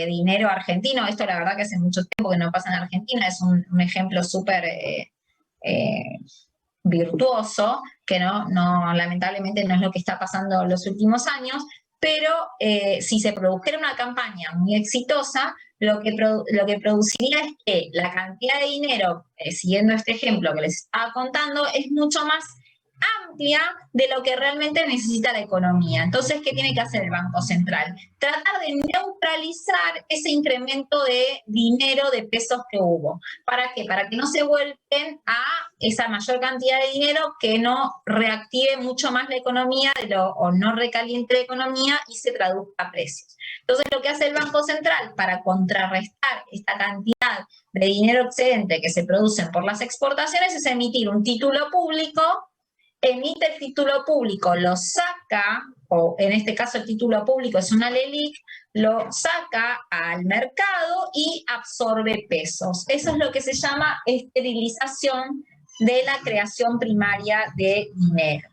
dinero argentino. Esto la verdad que hace mucho tiempo que no pasa en Argentina, es un ejemplo súper virtuoso, que lamentablemente no es lo que está pasando en los últimos años, pero si se produjera una campaña muy exitosa, lo que produciría es que la cantidad de dinero, siguiendo este ejemplo que les estaba contando, es mucho más amplia de lo que realmente necesita la economía. Entonces, ¿qué tiene que hacer el Banco Central? Tratar de neutralizar ese incremento de dinero, de pesos que hubo. ¿Para qué? Para que no se vuelquen a esa mayor cantidad de dinero, que no reactive mucho más la economía o no recaliente la economía y se traduzca a precios. Entonces, lo que hace el Banco Central para contrarrestar esta cantidad de dinero excedente que se producen por las exportaciones es emitir un título público. Emite el título público, lo saca, o en este caso el título público es una LELIQ, lo saca al mercado y absorbe pesos. Eso es lo que se llama esterilización de la creación primaria de dinero.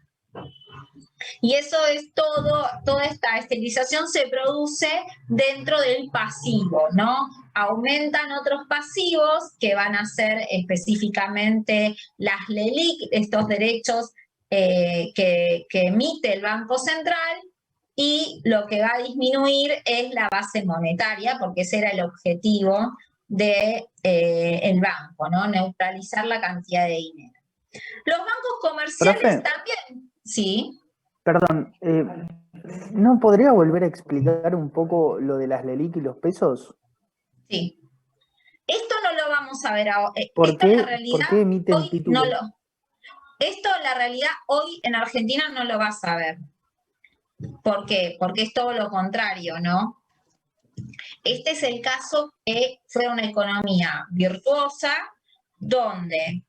Y eso es toda esta esterilización se produce dentro del pasivo, ¿no? Aumentan otros pasivos que van a ser específicamente las LELIQ, estos derechos que emite el Banco Central, y lo que va a disminuir es la base monetaria, porque ese era el objetivo del banco, ¿no? Neutralizar la cantidad de dinero. Los bancos comerciales también, sí. Perdón, ¿no podría volver a explicar un poco lo de las LELIQ y los pesos? Sí. Esto no lo vamos a ver ahora. ¿Por qué emiten títulos? Esto, la realidad, hoy en Argentina no lo vas a ver. ¿Por qué? Porque es todo lo contrario, ¿no? Este es el caso que fue una economía virtuosa, donde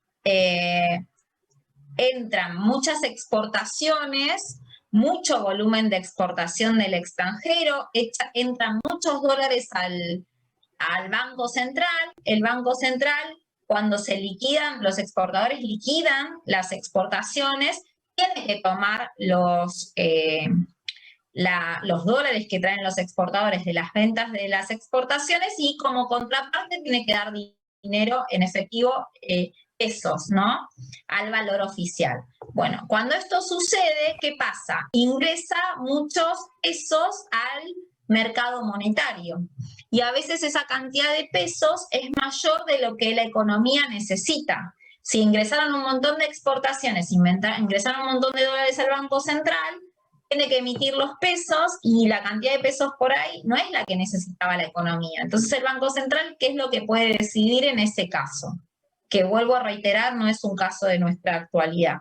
entran muchas exportaciones, mucho volumen de exportación del extranjero, entran muchos dólares al Banco Central. El Banco Central, cuando se liquidan, los exportadores liquidan las exportaciones, tiene que tomar los dólares que traen los exportadores de las ventas de las exportaciones, y como contraparte tiene que dar dinero en efectivo, pesos, ¿no?, al valor oficial. Bueno, cuando esto sucede, ¿qué pasa? Ingresa muchos pesos al mercado monetario, y a veces esa cantidad de pesos es mayor de lo que la economía necesita. Si ingresaron un montón de exportaciones, ingresaron un montón de dólares al Banco Central, tiene que emitir los pesos, y la cantidad de pesos por ahí no es la que necesitaba la economía. Entonces el Banco Central, ¿qué es lo que puede decidir en ese caso? Que vuelvo a reiterar, no es un caso de nuestra actualidad.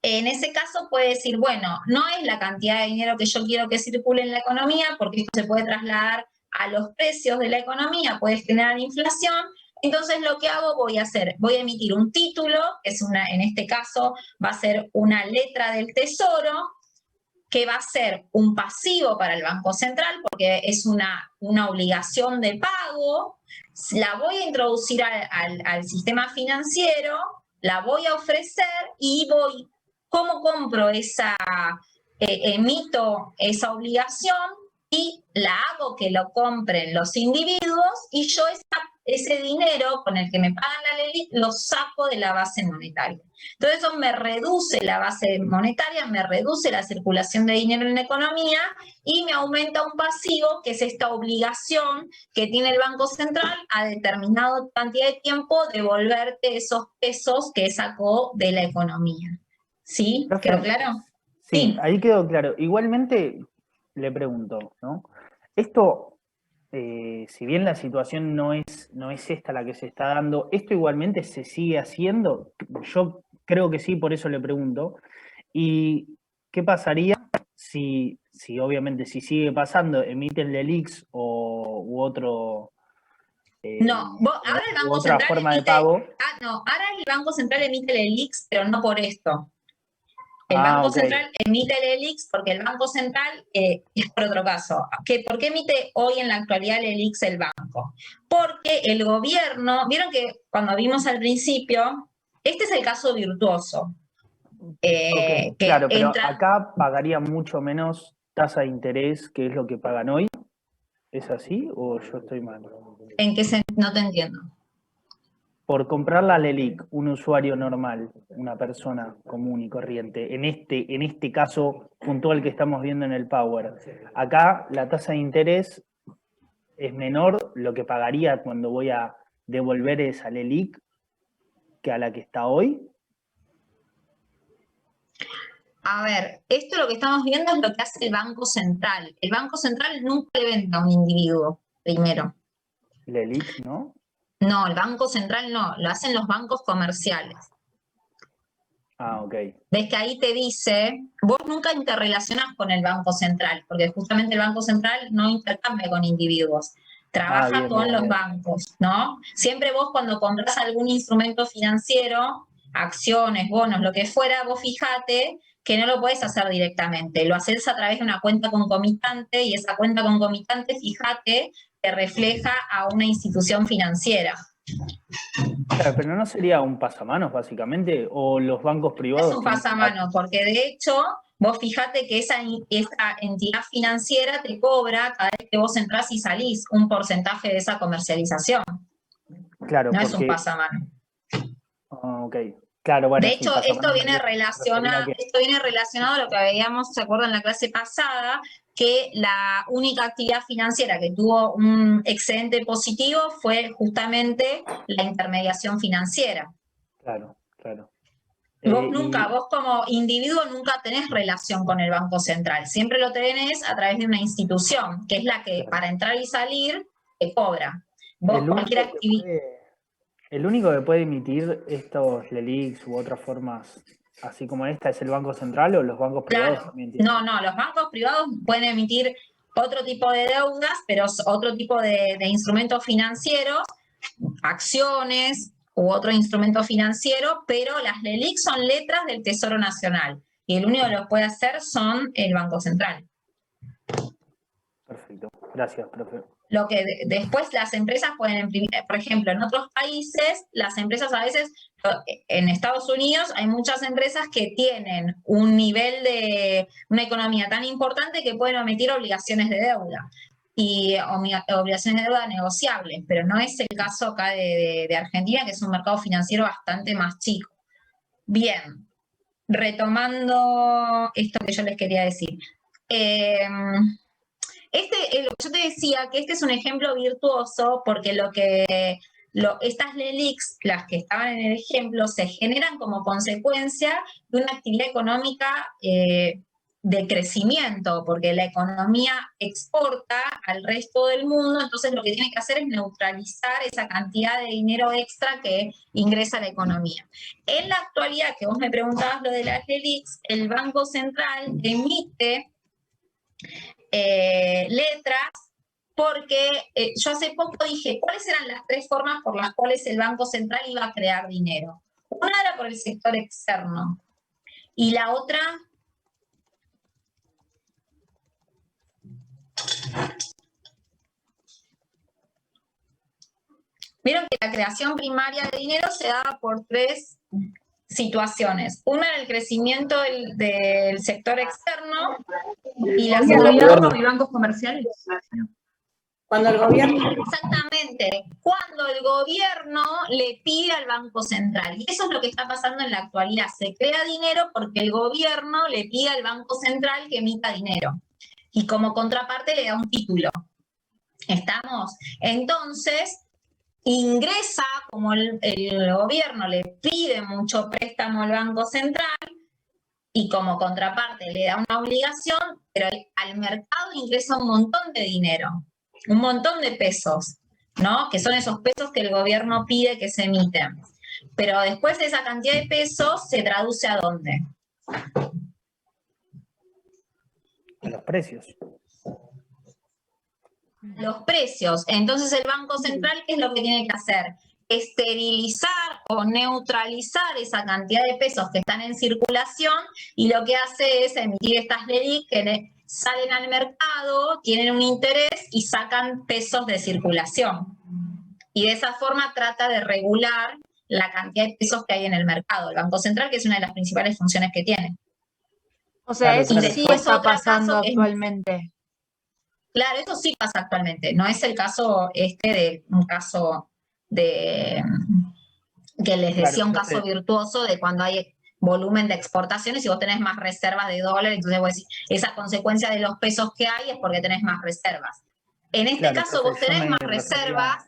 En ese caso puede decir, bueno, no es la cantidad de dinero que yo quiero que circule en la economía, porque esto se puede trasladar a los precios de la economía, puede generar inflación. Entonces lo que hago, voy a emitir un título, que es en este caso va a ser una letra del Tesoro, que va a ser un pasivo para el Banco Central, porque es una obligación de pago. La voy a introducir al sistema financiero, la voy a ofrecer, y ¿cómo compro emito esa obligación y la hago que lo compren los individuos, y yo ese dinero con el que me pagan la LELIQ lo saco de la base monetaria? Entonces eso me reduce la base monetaria, me reduce la circulación de dinero en la economía, y me aumenta un pasivo, que es esta obligación que tiene el Banco Central a determinada cantidad de tiempo devolverte esos pesos que sacó de la economía. ¿Sí? ¿Quedó claro? Sí, ahí quedó claro. Igualmente, le pregunto, ¿no? Esto, si bien la situación no es esta la que se está dando, ¿esto igualmente se sigue haciendo? Yo creo que sí, por eso le pregunto. ¿Y qué pasaría si obviamente, si sigue pasando, emiten LELIQs u otro... No, ahora el Banco otra Central forma emite, de pago? ahora el Banco Central emite LELIQs, pero no por esto. El Banco Central emite LELIQs porque el Banco Central, es por otro caso. ¿Por qué emite hoy en la actualidad LELIQs el banco? Porque el gobierno, vieron que cuando vimos al principio, este es el caso virtuoso. Claro, pero acá pagaría mucho menos tasa de interés, que es lo que pagan hoy. ¿Es así o yo estoy mal? ¿En qué sentido? No te entiendo. Por comprar la LELIQ, un usuario normal, una persona común y corriente, en este caso puntual que estamos viendo en el Power, acá la tasa de interés es menor lo que pagaría cuando voy a devolver esa LELIQ que a la que está hoy. A ver, esto lo que estamos viendo es lo que hace el Banco Central. El Banco Central nunca le vende a un individuo, primero. LELIQ, ¿no? No, el Banco Central no, lo hacen los bancos comerciales. Ah, ok. Ves que ahí te dice, vos nunca interrelacionás con el Banco Central, porque justamente el Banco Central no intercambia con individuos, trabaja con los bancos, ¿no? Siempre vos cuando compras algún instrumento financiero, acciones, bonos, lo que fuera, vos fijate que no lo podés hacer directamente, lo haces a través de una cuenta concomitante, y esa cuenta concomitante, fíjate, que refleja a una institución financiera. Claro, pero ¿no sería un pasamanos, básicamente? ¿O los bancos privados? Es un pasamanos, porque de hecho, vos fijate que esa entidad financiera te cobra, cada vez que vos entrás y salís, un porcentaje de esa comercialización. Claro, no es un pasamanos. Ok. Claro, bueno, de hecho, esto viene relacionado a lo que veíamos, ¿se acuerdan en la clase pasada? Que la única actividad financiera que tuvo un excedente positivo fue justamente la intermediación financiera. Claro, claro. Vos como individuo nunca tenés relación con el Banco Central, siempre lo tenés a través de una institución, que es la que para entrar y salir te cobra. Vos cualquier actividad... El único que puede emitir estos LELIQs u otras formas, así como esta, es el Banco Central, o los bancos privados también tienen. No, los bancos privados pueden emitir otro tipo de deudas, pero otro tipo de instrumentos financieros, acciones u otro instrumento financiero, pero las LELIQ son letras del Tesoro Nacional, y el único que los puede hacer son el Banco Central. Perfecto. Gracias, profe. Lo que después las empresas pueden imprimir, por ejemplo, en otros países, las empresas a veces, en Estados Unidos hay muchas empresas que tienen un nivel de una economía tan importante que pueden omitir obligaciones de deuda y obligaciones de deuda negociables, pero no es el caso acá de Argentina, que es un mercado financiero bastante más chico. Bien, retomando esto que yo les quería decir. Yo te decía que este es un ejemplo virtuoso porque estas LELIQs, las que estaban en el ejemplo, se generan como consecuencia de una actividad económica de crecimiento, porque la economía exporta al resto del mundo, entonces lo que tiene que hacer es neutralizar esa cantidad de dinero extra que ingresa a la economía. En la actualidad, que vos me preguntabas lo de las LELIQs, el Banco Central emite letras, porque yo hace poco dije, ¿cuáles eran las 3 formas por las cuales el Banco Central iba a crear dinero? Una era por el sector externo, y la otra... Vieron que la creación primaria de dinero se daba por 3 situaciones. Una era el crecimiento del sector externo, y la ¿Gobierno y bancos comerciales? Cuando el gobierno... Exactamente, cuando el gobierno le pide al Banco Central. Y eso es lo que está pasando en la actualidad. Se crea dinero porque el gobierno le pide al Banco Central que emita dinero. Y como contraparte le da un título. ¿Estamos? Entonces, ingresa, como el gobierno le pide mucho préstamo al Banco Central, y como contraparte le da una obligación, pero al mercado ingresa un montón de dinero, un montón de pesos, ¿no? Que son esos pesos que el gobierno pide que se emiten. Pero después de esa cantidad de pesos, ¿se traduce a dónde? En los precios. Los precios. Entonces el Banco Central, ¿qué es lo que tiene que hacer? Esterilizar o neutralizar esa cantidad de pesos que están en circulación, y lo que hace es emitir estas LELIQ que salen al mercado, tienen un interés y sacan pesos de circulación. Y de esa forma trata de regular la cantidad de pesos que hay en el mercado. El Banco Central, que es una de las principales funciones que tiene. O sea, Claro, eso claro. sí Después está otro pasando caso que es- actualmente. Claro, eso sí pasa actualmente. No es el caso de un caso de que les decía, Claro, un profe. caso virtuoso de cuando hay volumen de exportaciones y vos tenés más reservas de dólares, entonces vos decís, esa consecuencia de los pesos que hay es porque tenés más reservas. En este Claro, caso profe, vos yo tenés me más refería- reservas.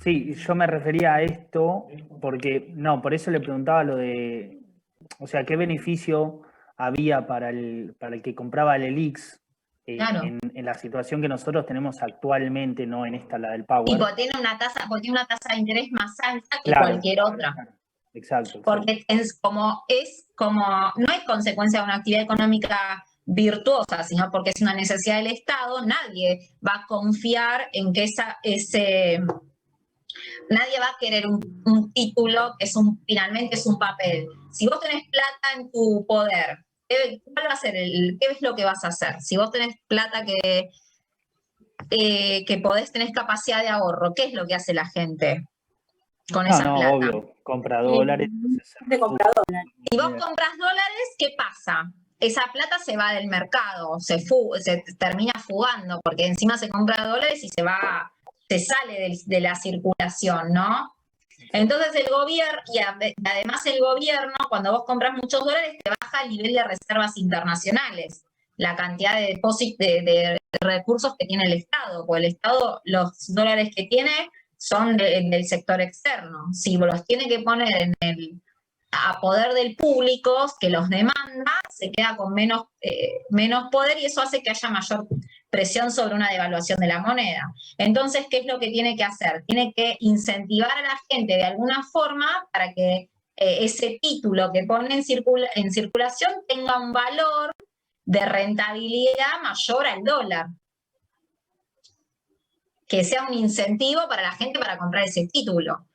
Sí, yo me refería a esto porque, no, por eso le preguntaba lo de, o sea, ¿qué beneficio había para el que compraba el ELIX Claro. en la situación que nosotros tenemos actualmente, no en esta, la del Power? Y porque tiene una tasa de interés más alta que Claro. cualquier otra. Exacto. Porque no es consecuencia de una actividad económica virtuosa, sino porque es una necesidad del Estado. Nadie va a confiar en que nadie va a querer un título que finalmente es un papel. Si vos tenés plata en tu poder, ¿cuál va a ser qué es lo que vas a hacer? Si vos tenés plata que tenés capacidad de ahorro, ¿qué es lo que hace la gente con esa plata? Obvio, compra dólares. De compra dólares. Si vos compras dólares, ¿qué pasa? Esa plata se va del mercado, se termina fugando, porque encima se compra dólares y se sale de la circulación, ¿no? Entonces el gobierno, y además el gobierno, cuando vos compras muchos dólares, te baja el nivel de reservas internacionales, la cantidad de de recursos que tiene el Estado, porque el Estado, los dólares que tiene son del sector externo. Si los tiene que poner a poder del público, que los demanda, se queda con menos poder, y eso hace que haya mayor presión sobre una devaluación de la moneda. Entonces, ¿qué es lo que tiene que hacer? Tiene que incentivar a la gente de alguna forma para que ese título que pone en circulación tenga un valor de rentabilidad mayor al dólar. Que sea un incentivo para la gente para comprar ese título.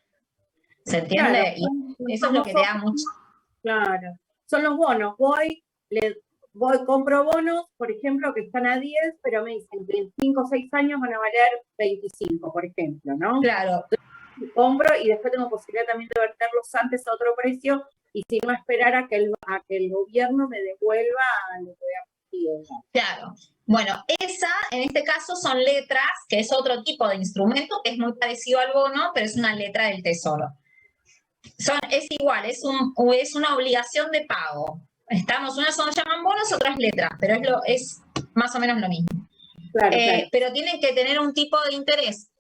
¿Se entiende? Claro, Y eso es lo que te da mucho. Claro. Son los bonos. Voy, compro bonos, por ejemplo, que están a 10, pero me dicen que en 5 o 6 años van a valer 25, por ejemplo, ¿no? Claro. Compro y después tengo posibilidad también de verterlos antes a otro precio y si no esperar a que el gobierno me devuelva lo que había pedido. Claro. Bueno, esa, en este caso, son letras, que es otro tipo de instrumento, que es muy parecido al bono, pero es una letra del tesoro. Es igual, es una obligación de pago. Unas se llaman bonos, otras letras, pero es más o menos lo mismo. Claro, claro. Pero tienen que tener un tipo de interés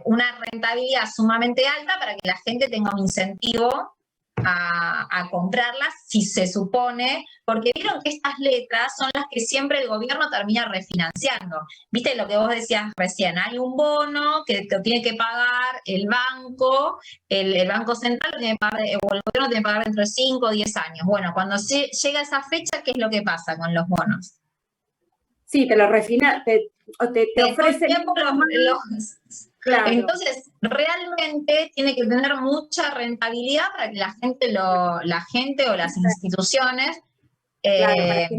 una rentabilidad sumamente alta para que la gente tenga un incentivo a comprarlas, si se supone, porque vieron que estas letras son las que siempre el gobierno termina refinanciando. ¿Viste lo que vos decías recién? Hay un bono que lo tiene que pagar el banco, el Banco Central, o el gobierno tiene que pagar dentro de 5 o 10 años. Bueno, cuando llega esa fecha, ¿qué es lo que pasa con los bonos? Sí, te lo refina, te ofrecen claro. Entonces, realmente tiene que tener mucha rentabilidad para que la gente o las instituciones claro, para que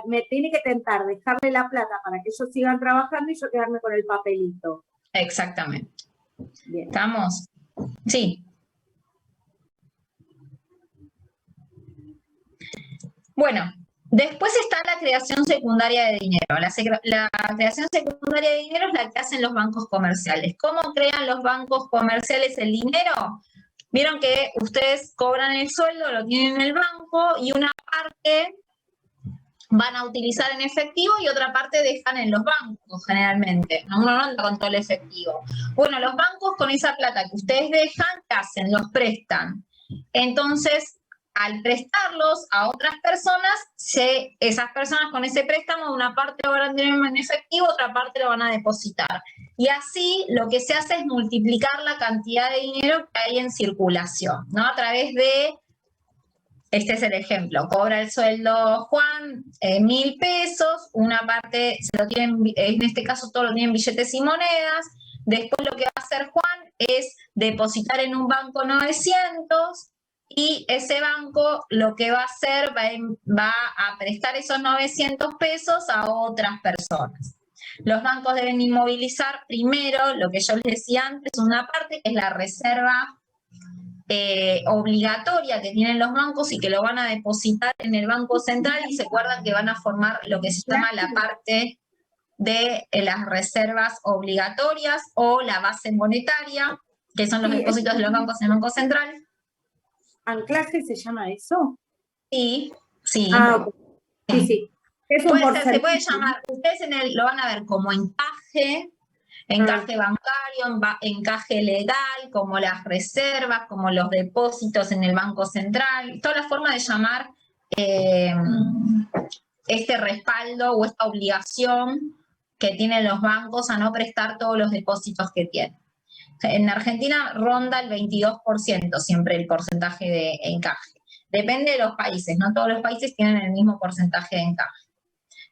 me tiene que tentar dejarle la plata para que ellos sigan trabajando y yo quedarme con el papelito. Exactamente. Bien. ¿Estamos? Sí. Bueno, después está la creación secundaria de dinero. La creación secundaria de dinero es la que hacen los bancos comerciales. ¿Cómo crean los bancos comerciales el dinero? Vieron que ustedes cobran el sueldo, lo tienen en el banco y una parte van a utilizar en efectivo y otra parte dejan en los bancos generalmente. Uno no anda con todo el efectivo. Bueno, los bancos con esa plata que ustedes dejan, ¿qué hacen? Los prestan. Entonces, al prestarlos a otras personas, esas personas con ese préstamo, una parte lo van a tener en efectivo, otra parte lo van a depositar. Y así lo que se hace es multiplicar la cantidad de dinero que hay en circulación, ¿no? A través de, este es el ejemplo, cobra el sueldo Juan, 1.000 pesos, una parte se lo tienen, en este caso todo lo tienen billetes y monedas, después lo que va a hacer Juan es depositar en un banco 900, y ese banco lo que va a hacer va a prestar esos 900 pesos a otras personas. Los bancos deben inmovilizar primero, lo que yo les decía antes, una parte que es la reserva obligatoria que tienen los bancos y que lo van a depositar en el Banco Central y se acuerdan que van a formar lo que se llama la parte de las reservas obligatorias o la base monetaria, que son los depósitos de los bancos en el Banco Central. ¿Anclaje se llama eso? Sí, sí. Okay. Sí. Es un se puede llamar, ustedes lo van a ver como encaje bancario, encaje legal, como las reservas, como los depósitos en el Banco Central, toda la forma de llamar este respaldo o esta obligación que tienen los bancos a no prestar todos los depósitos que tienen. En Argentina ronda el 22% siempre el porcentaje de encaje. Depende de los países, no todos los países tienen el mismo porcentaje de encaje.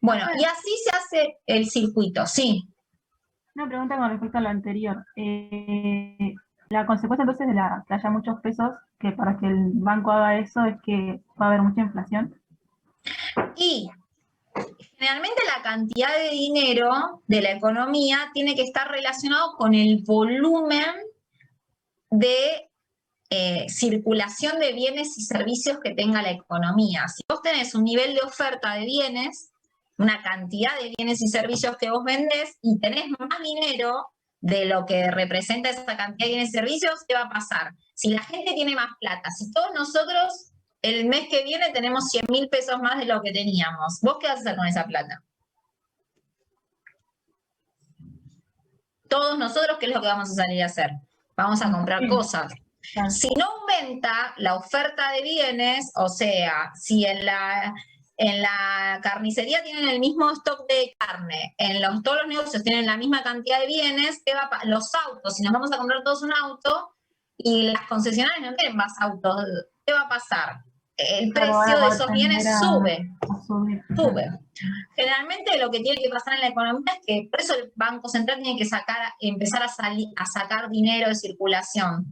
Bueno, y así se hace el circuito, sí. Una pregunta con respecto a lo anterior. La consecuencia entonces de que haya muchos pesos, que para que el banco haga eso es que va a haber mucha inflación. Y generalmente la cantidad de dinero de la economía tiene que estar relacionado con el volumen de circulación de bienes y servicios que tenga la economía. Si vos tenés un nivel de oferta de bienes, una cantidad de bienes y servicios que vos vendés y tenés más dinero de lo que representa esa cantidad de bienes y servicios, ¿qué va a pasar? Si la gente tiene más plata, si todos nosotros el mes que viene tenemos 100.000 pesos más de lo que teníamos, ¿vos qué vas a hacer con esa plata? Todos nosotros, ¿qué es lo que vamos a salir a hacer? Vamos a comprar cosas. Si no aumenta la oferta de bienes, o sea, si en la carnicería tienen el mismo stock de carne, todos los negocios tienen la misma cantidad de bienes, los autos, si nos vamos a comprar todos un auto y las concesionarias no tienen más autos, ¿qué va a pasar? El precio de esos bienes sube. Generalmente lo que tiene que pasar en la economía es que por eso el Banco Central tiene que empezar a sacar dinero de circulación.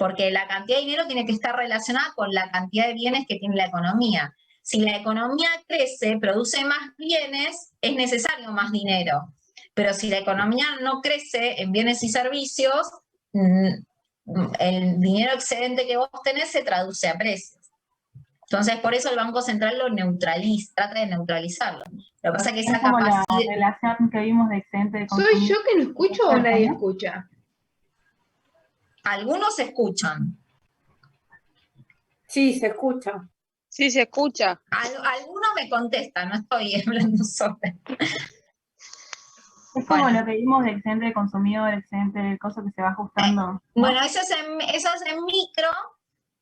porque la cantidad de dinero tiene que estar relacionada con la cantidad de bienes que tiene la economía. Si la economía crece, produce más bienes, es necesario más dinero. Pero si la economía no crece en bienes y servicios, el dinero excedente que vos tenés se traduce a precios. Entonces, por eso el Banco Central lo neutraliza, trata de neutralizarlo. Lo que pasa es que esa Es como la capacidad... relación que vimos de excedente de ¿Soy consumo. yo que no escucho o nadie escucha? Algunos escuchan. Sí, se escucha. Sí, se escucha. Algunos me contestan, no estoy hablando sola. Es como Bueno. lo que vimos de excedente de consumidor, excedente de cosas que se va ajustando. ¿no? Bueno, eso es en micro,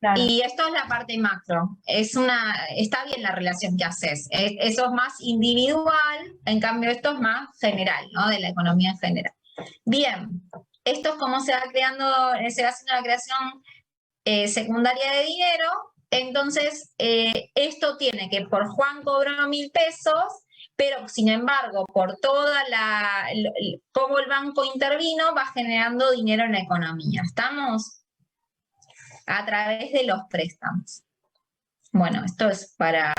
Claro. y esto es la parte macro. Está bien la relación que haces. Eso es más individual, en cambio esto es más general, ¿no? De la economía en general. Bien, esto es cómo se va haciendo la creación secundaria de dinero. Entonces, esto tiene que por Juan cobró 1.000 pesos, pero sin embargo, por toda cómo el banco intervino, va generando dinero en la economía. ¿Estamos? A través de los préstamos. Bueno, esto es para...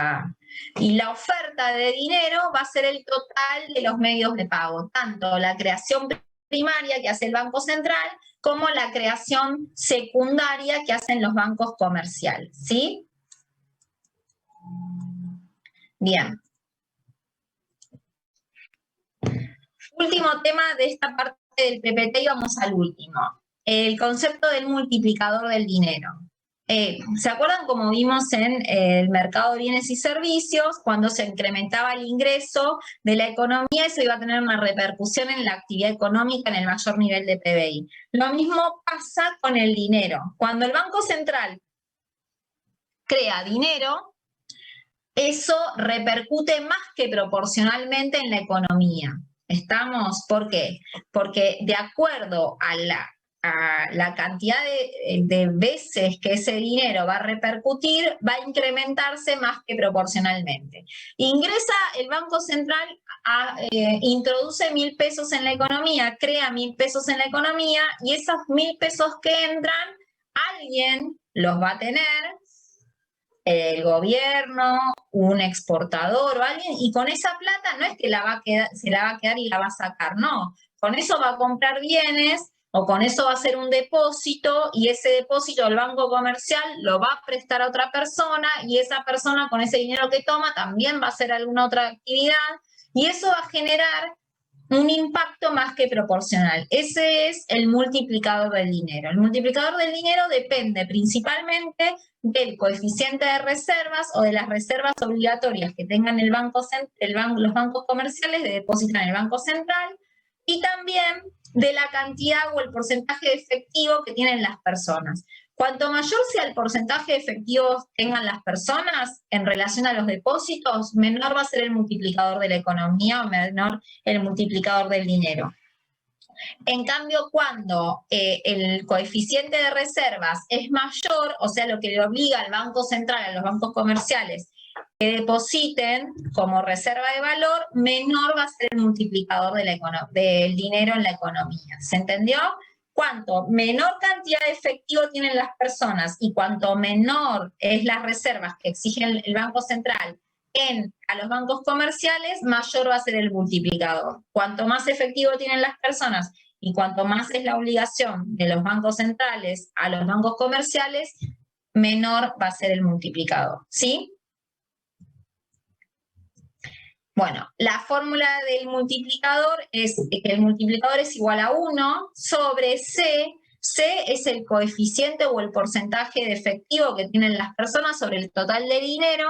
Y la oferta de dinero va a ser el total de los medios de pago, tanto la creación primaria que hace el Banco Central, como la creación secundaria que hacen los bancos comerciales, ¿sí? Bien. Último tema de esta parte del PPT y vamos al último. El concepto del multiplicador del dinero. ¿Se acuerdan cómo vimos en el mercado de bienes y servicios? Cuando se incrementaba el ingreso de la economía, eso iba a tener una repercusión en la actividad económica en el mayor nivel de PBI. Lo mismo pasa con el dinero. Cuando el Banco Central crea dinero, eso repercute más que proporcionalmente en la economía. ¿Estamos? ¿Por qué? Porque de acuerdo a la cantidad de veces que ese dinero va a repercutir, va a incrementarse más que proporcionalmente. Ingresa el Banco Central, introduce 1.000 pesos en la economía, crea 1.000 pesos en la economía, y esos 1.000 pesos que entran, alguien los va a tener, el gobierno, un exportador o alguien, y con esa plata no es que se la va a quedar y la va a sacar, no. Con eso va a comprar bienes, o con eso va a hacer un depósito, y ese depósito el banco comercial lo va a prestar a otra persona, y esa persona con ese dinero que toma también va a hacer alguna otra actividad, y eso va a generar un impacto más que proporcional. Ese es el multiplicador del dinero. El multiplicador del dinero depende principalmente del coeficiente de reservas o de las reservas obligatorias que tengan los bancos comerciales de depósito en el Banco Central, y también de la cantidad o el porcentaje de efectivo que tienen las personas. Cuanto mayor sea el porcentaje de efectivos que tengan las personas en relación a los depósitos, menor va a ser el multiplicador de la economía o menor el multiplicador del dinero. En cambio, cuando el coeficiente de reservas es mayor, o sea, lo que le obliga al Banco Central, a los bancos comerciales, que depositen como reserva de valor, menor va a ser el multiplicador del dinero en la economía. ¿Se entendió? Cuanto menor cantidad de efectivo tienen las personas y cuanto menor es las reservas que exige el Banco Central a los bancos comerciales, mayor va a ser el multiplicador. Cuanto más efectivo tienen las personas y cuanto más es la obligación de los bancos centrales a los bancos comerciales, menor va a ser el multiplicador. ¿Sí? Bueno, la fórmula del multiplicador es que el multiplicador es igual a 1 sobre C. C es el coeficiente o el porcentaje de efectivo que tienen las personas sobre el total de dinero,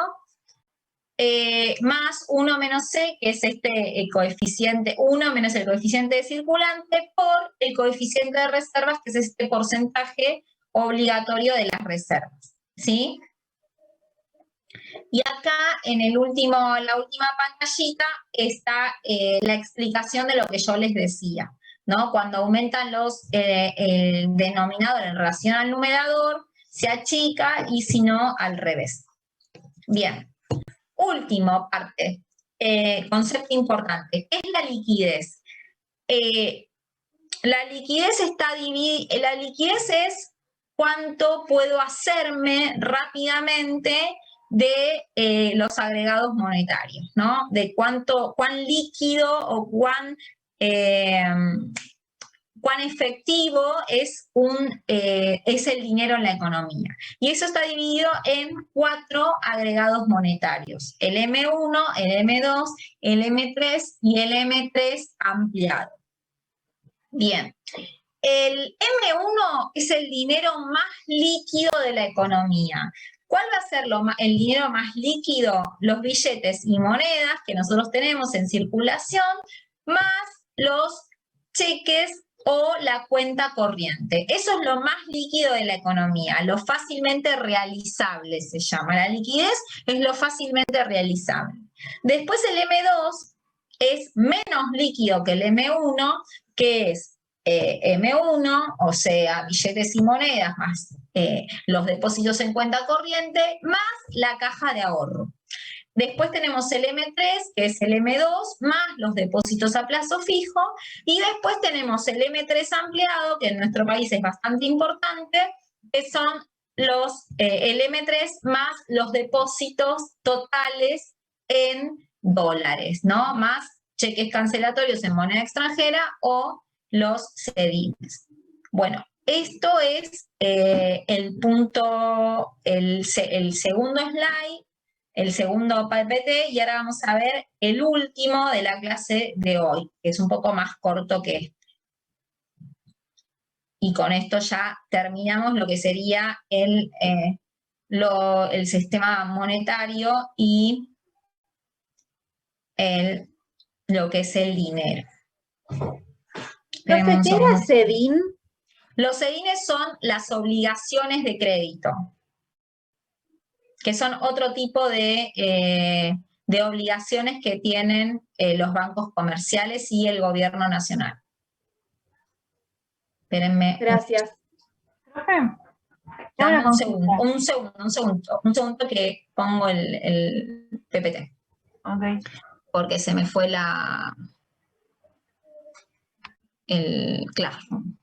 más 1 menos C, que es el coeficiente 1 menos el coeficiente de circulante, por el coeficiente de reservas, que es este porcentaje obligatorio de las reservas. ¿Sí? Y acá en la última pantallita está la explicación de lo que yo les decía, ¿no? Cuando aumentan el denominador en relación al numerador, se achica, y si no, al revés. Bien. Última parte, concepto importante, ¿qué es la liquidez? La liquidez es cuánto puedo hacerme rápidamente de los agregados monetarios, ¿no? De cuán líquido o cuán efectivo es el dinero en la economía. Y eso está dividido en 4 agregados monetarios: el M1, el M2, el M3 y el M3 ampliado. Bien, el M1 es el dinero más líquido de la economía. ¿Cuál va a ser el dinero más líquido? Los billetes y monedas que nosotros tenemos en circulación, más los cheques o la cuenta corriente. Eso es lo más líquido de la economía, lo fácilmente realizable se llama. La liquidez es lo fácilmente realizable. Después el M2 es menos líquido que el M1, que es M1, o sea, billetes y monedas, más los depósitos en cuenta corriente, más la caja de ahorro. Después tenemos el M3, que es el M2, más los depósitos a plazo fijo, y después tenemos el M3 ampliado, que en nuestro país es bastante importante, que son el M3 más los depósitos totales en dólares, ¿no? Más cheques cancelatorios en moneda extranjera o los CEDINES. Bueno, esto es el punto, el segundo slide, el segundo PPT, y ahora vamos a ver el último de la clase de hoy, que es un poco más corto que este. Y con esto ya terminamos lo que sería el sistema monetario y lo que es el dinero. Profe, ¿qué era CEDIN? Los CEDINES son las obligaciones de crédito, que son otro tipo de obligaciones que tienen los bancos comerciales y el gobierno nacional. Espérenme. Gracias. Profe, dame un segundo que pongo el PPT. ok. Porque se me fue el Classroom.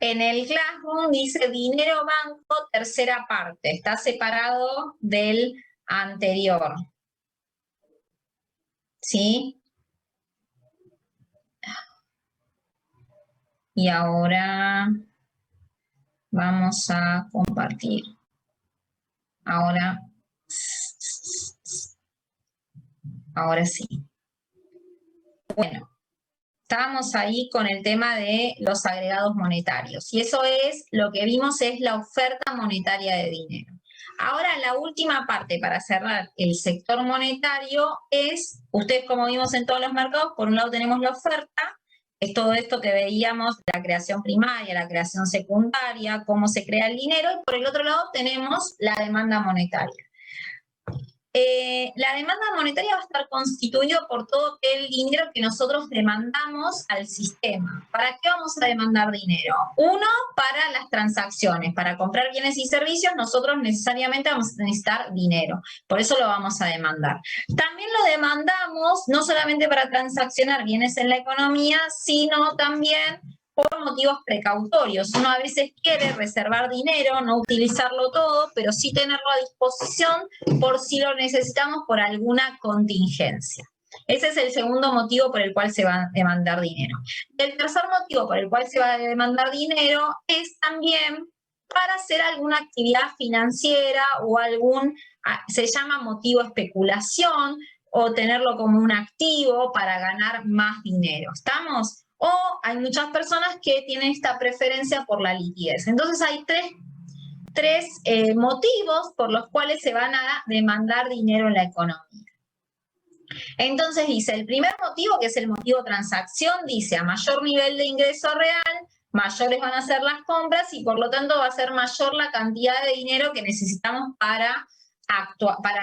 En el Classroom dice dinero banco, tercera parte. Está separado del anterior. ¿Sí? Y ahora vamos a compartir. Ahora sí. Bueno. Estábamos ahí con el tema de los agregados monetarios. Y eso es, lo que vimos es la oferta monetaria de dinero. Ahora la última parte para cerrar el sector monetario es, ustedes como vimos en todos los mercados, por un lado tenemos la oferta, es todo esto que veíamos, la creación primaria, la creación secundaria, cómo se crea el dinero, y por el otro lado tenemos la demanda monetaria. La demanda monetaria va a estar constituida por todo el dinero que nosotros demandamos al sistema. ¿Para qué vamos a demandar dinero? Uno, para las transacciones. Para comprar bienes y servicios, nosotros necesariamente vamos a necesitar dinero. Por eso lo vamos a demandar. También lo demandamos no solamente para transaccionar bienes en la economía, sino también por motivos precautorios. Uno a veces quiere reservar dinero, no utilizarlo todo, pero sí tenerlo a disposición por si lo necesitamos por alguna contingencia. Ese es el segundo motivo por el cual se va a demandar dinero. El tercer motivo por el cual se va a demandar dinero es también para hacer alguna actividad financiera o se llama motivo especulación, o tenerlo como un activo para ganar más dinero. ¿Estamos? O hay muchas personas que tienen esta preferencia por la liquidez. Entonces hay tres motivos por los cuales se van a demandar dinero en la economía. Entonces dice, el primer motivo, que es el motivo transacción, dice, a mayor nivel de ingreso real, mayores van a ser las compras y por lo tanto va a ser mayor la cantidad de dinero que necesitamos para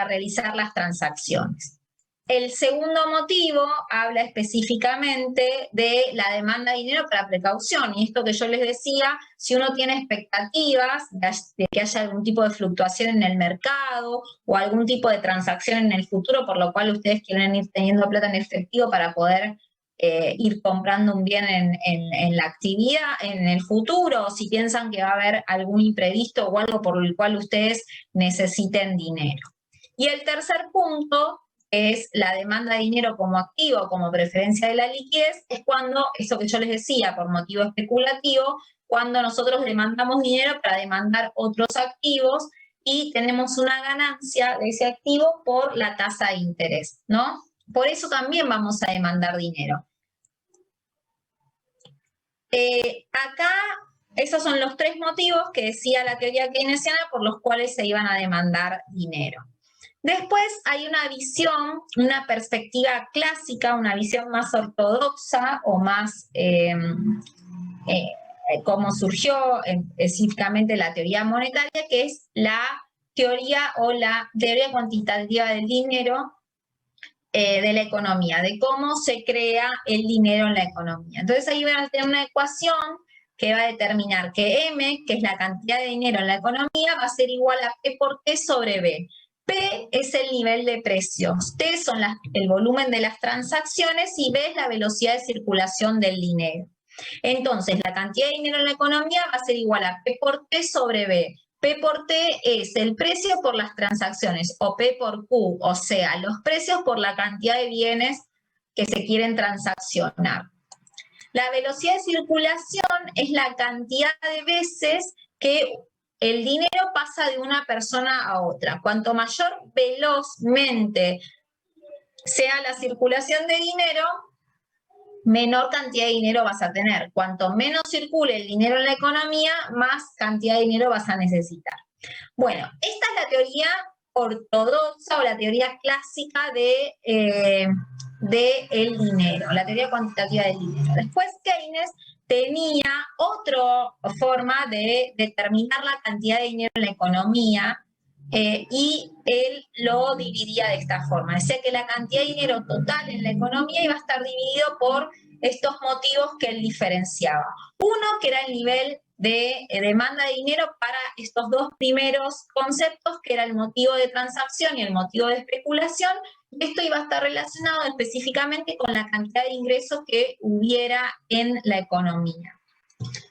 realizar las transacciones. El segundo motivo habla específicamente de la demanda de dinero para precaución, y esto que yo les decía, si uno tiene expectativas de que haya algún tipo de fluctuación en el mercado o algún tipo de transacción en el futuro, por lo cual ustedes quieren ir teniendo plata en efectivo para poder ir comprando un bien en la actividad, en el futuro, o si piensan que va a haber algún imprevisto o algo por el cual ustedes necesiten dinero. Y el tercer punto es la demanda de dinero como activo, como preferencia de la liquidez, es cuando, eso que yo les decía, por motivo especulativo, cuando nosotros demandamos dinero para demandar otros activos y tenemos una ganancia de ese activo por la tasa de interés, ¿no? Por eso también vamos a demandar dinero. Acá, esos son los tres motivos que decía la teoría keynesiana por los cuales se iban a demandar dinero. Después hay una visión, una perspectiva clásica, una visión más ortodoxa o más como surgió específicamente la teoría monetaria, que es la teoría o la teoría cuantitativa del dinero de la economía, de cómo se crea el dinero en la economía. Entonces ahí van a tener una ecuación que va a determinar que M, que es la cantidad de dinero en la economía, va a ser igual a P por T sobre B. P es el nivel de precios, T son el volumen de las transacciones y B es la velocidad de circulación del dinero. Entonces, la cantidad de dinero en la economía va a ser igual a P por T sobre B. P por T es el precio por las transacciones, o P por Q, o sea, los precios por la cantidad de bienes que se quieren transaccionar. La velocidad de circulación es la cantidad de veces que el dinero pasa de una persona a otra. Cuanto mayor velozmente sea la circulación de dinero, menor cantidad de dinero vas a tener. Cuanto menos circule el dinero en la economía, más cantidad de dinero vas a necesitar. Bueno, esta es la teoría ortodoxa o la teoría clásica del dinero, la teoría cuantitativa del dinero. Después Keynes tenía otra forma de determinar la cantidad de dinero en la economía y él lo dividía de esta forma. Decía que la cantidad de dinero total en la economía iba a estar dividido por estos motivos que él diferenciaba. Uno, que era el nivel de demanda de dinero para estos dos primeros conceptos, que era el motivo de transacción y el motivo de especulación. Esto iba a estar relacionado específicamente con la cantidad de ingresos que hubiera en la economía.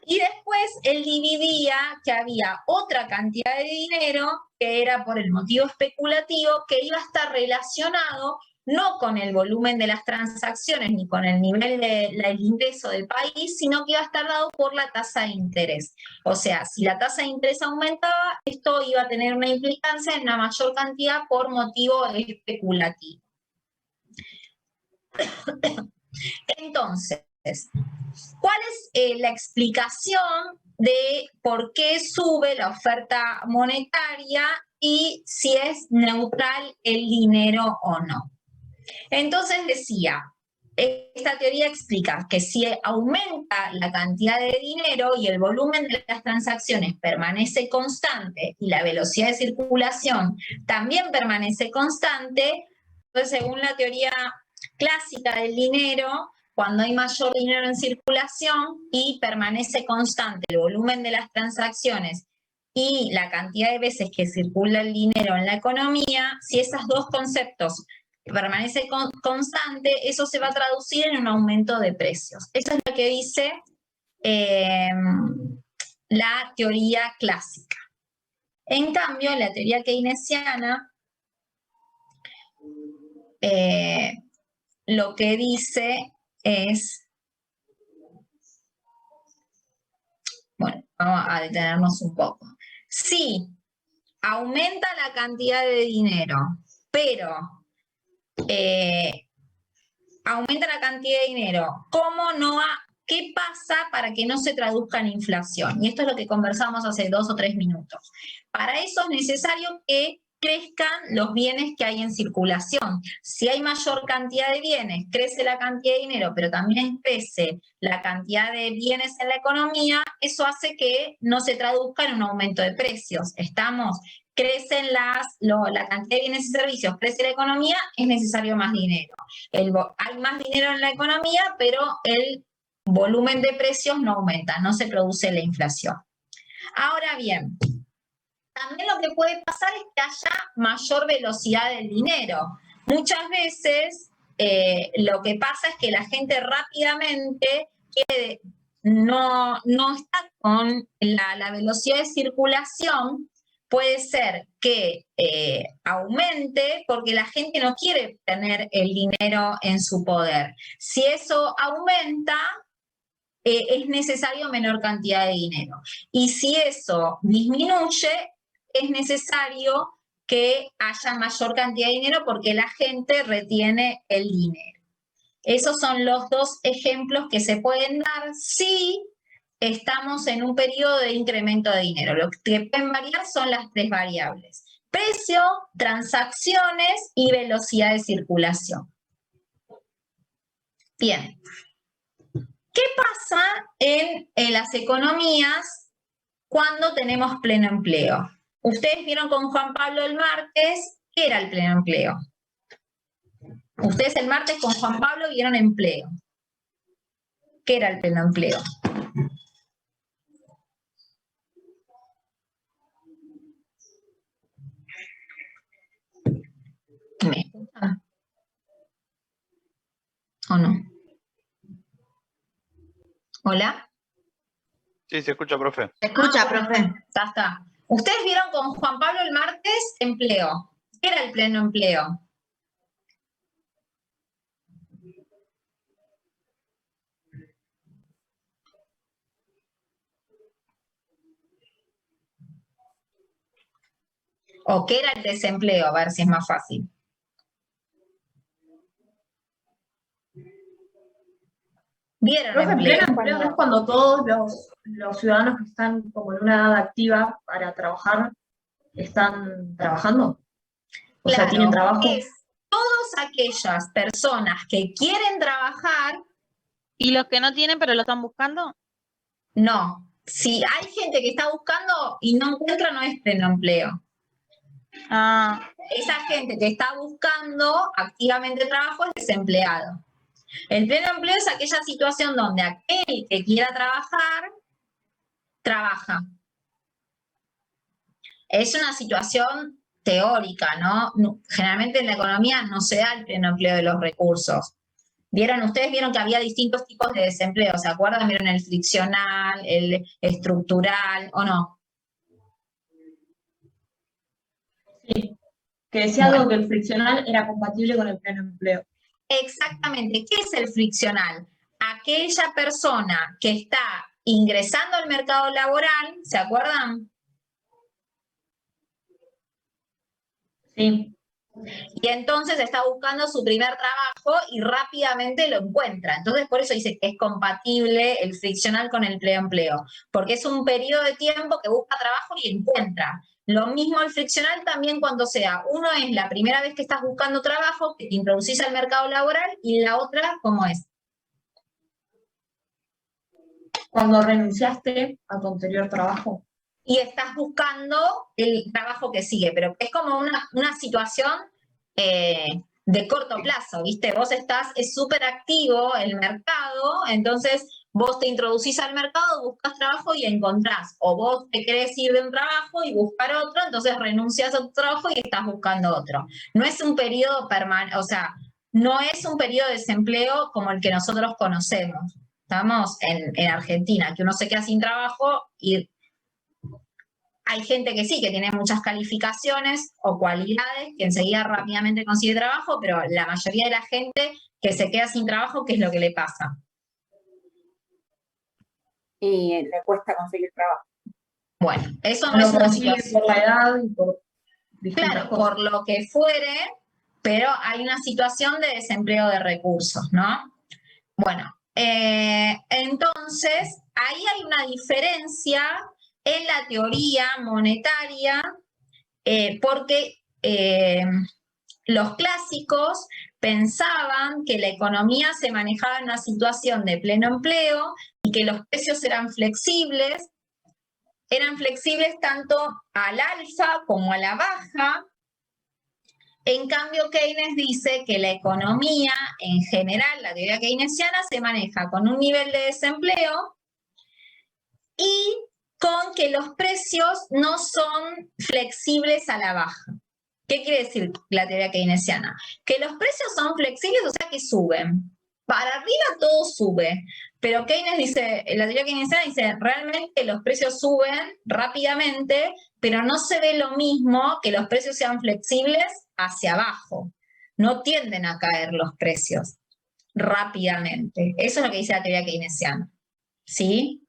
Y después él dividía que había otra cantidad de dinero que era por el motivo especulativo, que iba a estar relacionado no con el volumen de las transacciones ni con el nivel del ingreso del país, sino que iba a estar dado por la tasa de interés. O sea, si la tasa de interés aumentaba, esto iba a tener una implicancia en una mayor cantidad por motivo especulativo. Entonces, ¿cuál es la explicación de por qué sube la oferta monetaria y si es neutral el dinero o no? Entonces decía, esta teoría explica que si aumenta la cantidad de dinero y el volumen de las transacciones permanece constante y la velocidad de circulación también permanece constante, entonces según la teoría clásica del dinero, cuando hay mayor dinero en circulación y permanece constante el volumen de las transacciones y la cantidad de veces que circula el dinero en la economía, si esos dos conceptos permanece constante, eso se va a traducir en un aumento de precios. Eso es lo que dice la teoría clásica. En cambio, la teoría keynesiana lo que dice es, bueno, vamos a detenernos un poco. Sí, aumenta la cantidad de dinero, pero aumenta la cantidad de dinero. ¿Qué pasa para que no se traduzca en inflación? Y esto es lo que conversamos hace 2 o 3 minutos. Para eso es necesario que crezcan los bienes que hay en circulación. Si hay mayor cantidad de bienes, crece la cantidad de dinero, pero también crece la cantidad de bienes en la economía, eso hace que no se traduzca en un aumento de precios. Crecen la cantidad de bienes y servicios, crece la economía, es necesario más dinero. Hay más dinero en la economía, pero el volumen de precios no aumenta, no se produce la inflación. Ahora bien, también lo que puede pasar es que haya mayor velocidad del dinero. Muchas veces lo que pasa es que la gente rápidamente no está con la velocidad de circulación. Puede ser que aumente porque la gente no quiere tener el dinero en su poder. Si eso aumenta, es necesario menor cantidad de dinero. Y si eso disminuye, es necesario que haya mayor cantidad de dinero porque la gente retiene el dinero. Esos son los 2 ejemplos que se pueden dar si estamos en un periodo de incremento de dinero. Lo que pueden variar son las 3 variables: precio, transacciones y velocidad de circulación. Bien. ¿Qué pasa en las economías cuando tenemos pleno empleo? Ustedes vieron con Juan Pablo el martes, ¿qué era el pleno empleo? Ustedes el martes con Juan Pablo vieron empleo. ¿Qué era el pleno empleo? ¿Me escuchan? ¿O no? ¿Hola? Sí, se escucha, profe. Se escucha, profe. Ya está. Ustedes vieron con Juan Pablo el martes empleo. ¿Qué era el pleno empleo? ¿O qué era el desempleo? A ver si es más fácil. ¿Vieron Profe, empleo? pleno empleo no es cuando todos los ciudadanos que están como en una edad activa para trabajar están trabajando. O sea, Claro, tienen trabajo. es todas aquellas personas que quieren trabajar. ¿Y los que no tienen pero lo están buscando? No. Si hay gente que está buscando y no encuentra, no es pleno empleo. Ah, Esa gente que está buscando activamente trabajo es desempleado. El pleno empleo es aquella situación donde aquel que quiera trabajar, trabaja. Es una situación teórica, ¿no? Generalmente en la economía no se da el pleno empleo de los recursos. Ustedes vieron que había distintos tipos de desempleo, ¿se acuerdan? ¿Vieron el friccional, el estructural o no? Sí, que decía algo que el friccional era compatible con el pleno empleo. Exactamente. ¿Qué es el friccional? Aquella persona que está ingresando al mercado laboral, ¿se acuerdan? Sí. Y entonces está buscando su primer trabajo y rápidamente lo encuentra. Entonces, por eso dice que es compatible el friccional con el pleno empleo, porque es un periodo de tiempo que busca trabajo y encuentra. Lo mismo el friccional también cuando sea. Uno es la primera vez que estás buscando trabajo, que te introducís al mercado laboral, y la otra, ¿cómo es? Cuando renunciaste a tu anterior trabajo. Y estás buscando el trabajo que sigue, pero es como una situación de corto plazo, ¿viste? Es súper activo el mercado, entonces vos te introducís al mercado, buscas trabajo y encontrás, o vos te querés ir de un trabajo y buscar otro, entonces renuncias a tu trabajo y estás buscando otro. No es un periodo permanente, o sea, no es un periodo de desempleo como el que nosotros conocemos. Estamos en Argentina, que uno se queda sin trabajo y Hay gente que sí, que tiene muchas calificaciones o cualidades, que enseguida rápidamente consigue trabajo, pero la mayoría de la gente que se queda sin trabajo, ¿qué es lo que le pasa? Y le cuesta conseguir trabajo. Bueno, eso no No es una consigue situación. por la edad y por distintas Claro, cosas. por lo que fuere, pero hay una situación de desempleo de recursos, ¿no? Bueno, entonces, ahí hay una diferencia en la teoría monetaria, porque los clásicos pensaban que la economía se manejaba en una situación de pleno empleo y que los precios eran flexibles tanto al alza como a la baja. En cambio, Keynes dice que la economía en general, la teoría keynesiana, se maneja con un nivel de desempleo y con que los precios no son flexibles a la baja. ¿Qué quiere decir la teoría keynesiana? Que los precios son flexibles, o sea que suben. Para arriba todo sube, pero Keynes dice, la teoría keynesiana dice, realmente los precios suben rápidamente, pero no se ve lo mismo que los precios sean flexibles hacia abajo. No tienden a caer los precios rápidamente. Eso es lo que dice la teoría keynesiana. ¿Sí?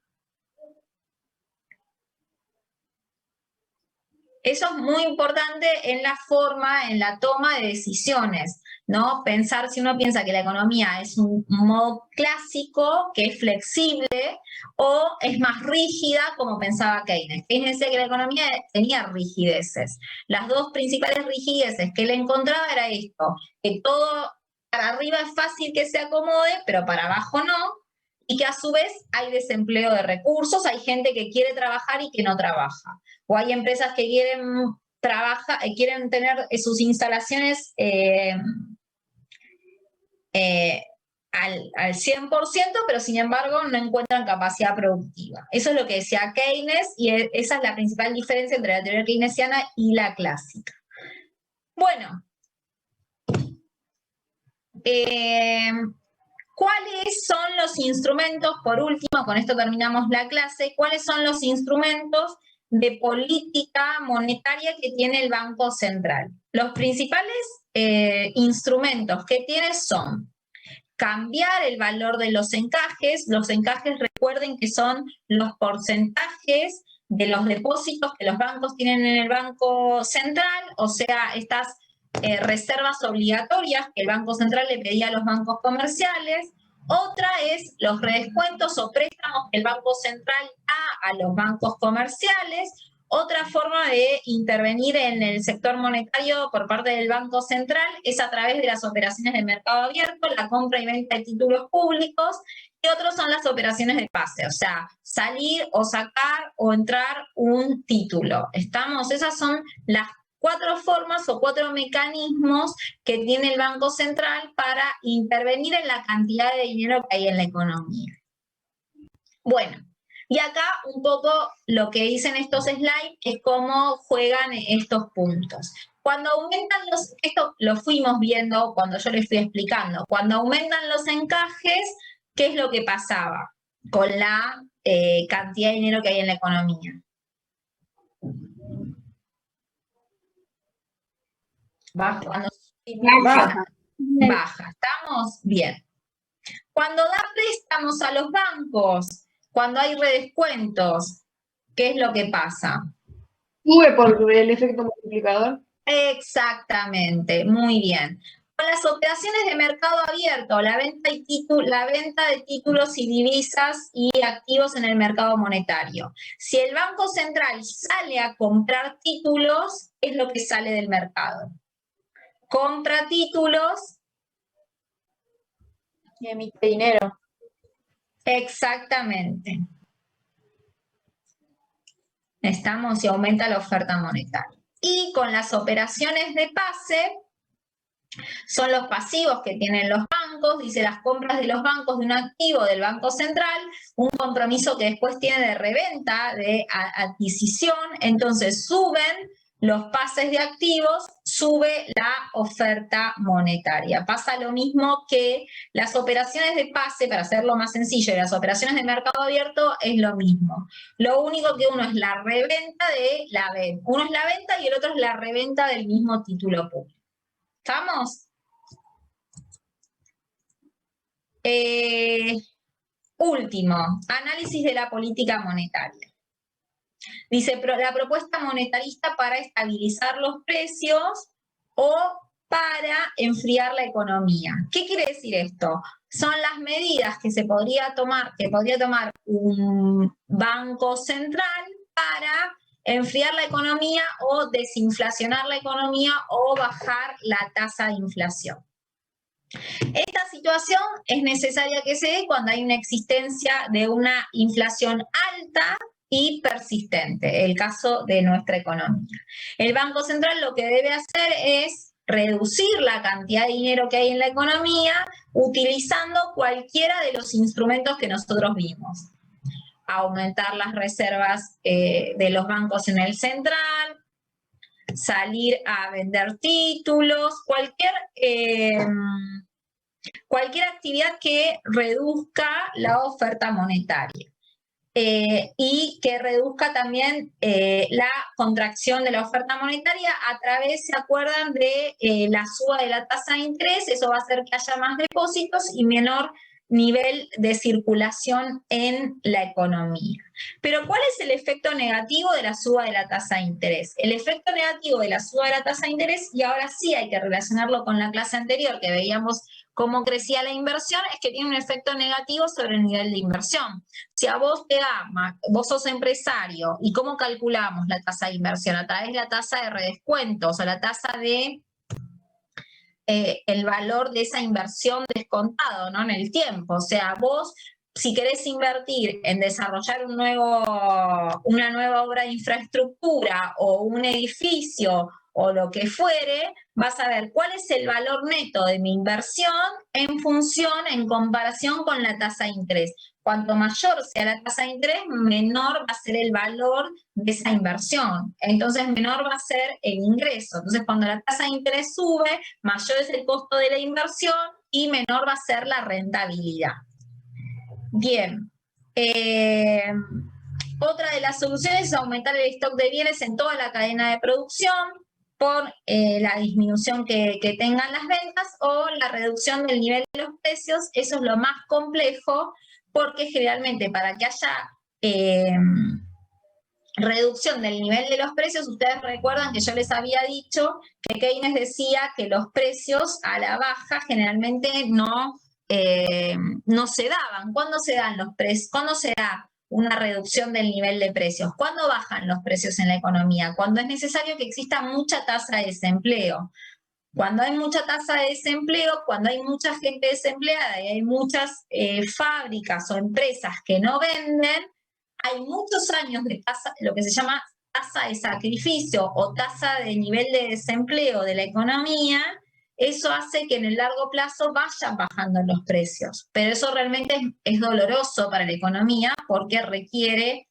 Eso es muy importante en la forma, en la toma de decisiones, ¿no? Pensar, si uno piensa que la economía es un modo clásico, que es flexible, o es más rígida, como pensaba Keynes. Keynes decía que la economía tenía rigideces. Las dos principales rigideces que él encontraba era esto, que todo para arriba es fácil que se acomode, pero para abajo no, y que a su vez hay desempleo de recursos, hay gente que quiere trabajar y que no trabaja. O hay empresas que quieren tener sus instalaciones al 100%, pero sin embargo no encuentran capacidad productiva. Eso es lo que decía Keynes y esa es la principal diferencia entre la teoría keynesiana y la clásica. Bueno, ¿cuáles son los instrumentos? Por último, con esto terminamos la clase. ¿Cuáles son los instrumentos de política monetaria que tiene el Banco Central? Los principales instrumentos que tiene son cambiar el valor de los encajes. Los encajes, recuerden que son los porcentajes de los depósitos que los bancos tienen en el Banco Central, o sea, estas reservas obligatorias que el Banco Central le pedía a los bancos comerciales. Otra es los redescuentos o préstamos que el Banco Central da a los bancos comerciales. Otra forma de intervenir en el sector monetario por parte del Banco Central es a través de las operaciones de mercado abierto, la compra y venta de títulos públicos, y otros son las operaciones de pase, o sea, salir o sacar o entrar un título. ¿Estamos? Esas son las 4 formas o 4 mecanismos que tiene el Banco Central para intervenir en la cantidad de dinero que hay en la economía. Bueno, y acá un poco lo que dicen estos slides es cómo juegan estos puntos. Cuando aumentan esto lo fuimos viendo cuando yo les fui explicando, cuando aumentan los encajes, ¿qué es lo que pasaba con la cantidad de dinero que hay en la economía? Cuando baja. ¿Estamos? Bien. Cuando da préstamos a los bancos, cuando hay redescuentos, ¿qué es lo que pasa? Sube por el efecto multiplicador. Exactamente, muy bien. Con las operaciones de mercado abierto, la venta de títulos y divisas y activos en el mercado monetario. Si el Banco Central sale a comprar títulos, ¿qué es lo que sale del mercado? Compra títulos Y emite dinero. Exactamente. Estamos y aumenta la oferta monetaria. Y con las operaciones de pase, son los pasivos que tienen los bancos, dice las compras de los bancos de un activo del Banco Central, un compromiso que después tiene de reventa, de adquisición, entonces suben los pases de activos, sube la oferta monetaria. Pasa lo mismo que las operaciones de pase, para hacerlo más sencillo, y las operaciones de mercado abierto es lo mismo. Lo único que uno es la reventa de la venta. Uno es la venta y el otro es la reventa del mismo título público. ¿Estamos? Último, análisis de la política monetaria. Dice, la propuesta monetarista para estabilizar los precios o para enfriar la economía. ¿Qué quiere decir esto? Son las medidas que podría tomar un banco central para enfriar la economía o desinflacionar la economía o bajar la tasa de inflación. Esta situación es necesaria que se dé cuando hay una existencia de una inflación alta y persistente, el caso de nuestra economía. El Banco Central lo que debe hacer es reducir la cantidad de dinero que hay en la economía utilizando cualquiera de los instrumentos que nosotros vimos. Aumentar las reservas de los bancos en el central, salir a vender títulos, cualquier actividad que reduzca la oferta monetaria. Y que reduzca también la contracción de la oferta monetaria a través, ¿se acuerdan?, de la suba de la tasa de interés. Eso va a hacer que haya más depósitos y menor nivel de circulación en la economía. Pero ¿cuál es el efecto negativo de la suba de la tasa de interés? El efecto negativo de la suba de la tasa de interés, y ahora sí hay que relacionarlo con la clase anterior que veíamos cómo crecía la inversión, es que tiene un efecto negativo sobre el nivel de inversión. Si a vos te da, vos sos empresario, ¿y cómo calculamos la tasa de inversión? A través de la tasa de redescuentos o la tasa de el valor de esa inversión descontado, ¿no?, en el tiempo. O sea, vos, si querés invertir en desarrollar una nueva obra de infraestructura o un edificio o lo que fuere, vas a ver cuál es el valor neto de mi inversión en comparación con la tasa de interés. Cuanto mayor sea la tasa de interés, menor va a ser el valor de esa inversión. Entonces, menor va a ser el ingreso. Entonces, cuando la tasa de interés sube, mayor es el costo de la inversión y menor va a ser la rentabilidad. Bien. Otra de las soluciones es aumentar el stock de bienes en toda la cadena de producción por la disminución que tengan las ventas o la reducción del nivel de los precios. Eso es lo más complejo, porque generalmente para que haya reducción del nivel de los precios, ustedes recuerdan que yo les había dicho que Keynes decía que los precios a la baja generalmente no se daban. ¿Cuándo se dan los precios? ¿Cuándo se da una reducción del nivel de precios? ¿Cuándo bajan los precios en la economía? Cuando es necesario que exista mucha tasa de desempleo. Cuando hay mucha tasa de desempleo, cuando hay mucha gente desempleada y hay muchas fábricas o empresas que no venden, hay muchos años de tasa, lo que se llama tasa de sacrificio o tasa de nivel de desempleo de la economía. Eso hace que en el largo plazo vayan bajando los precios. Pero eso realmente es doloroso para la economía porque requiere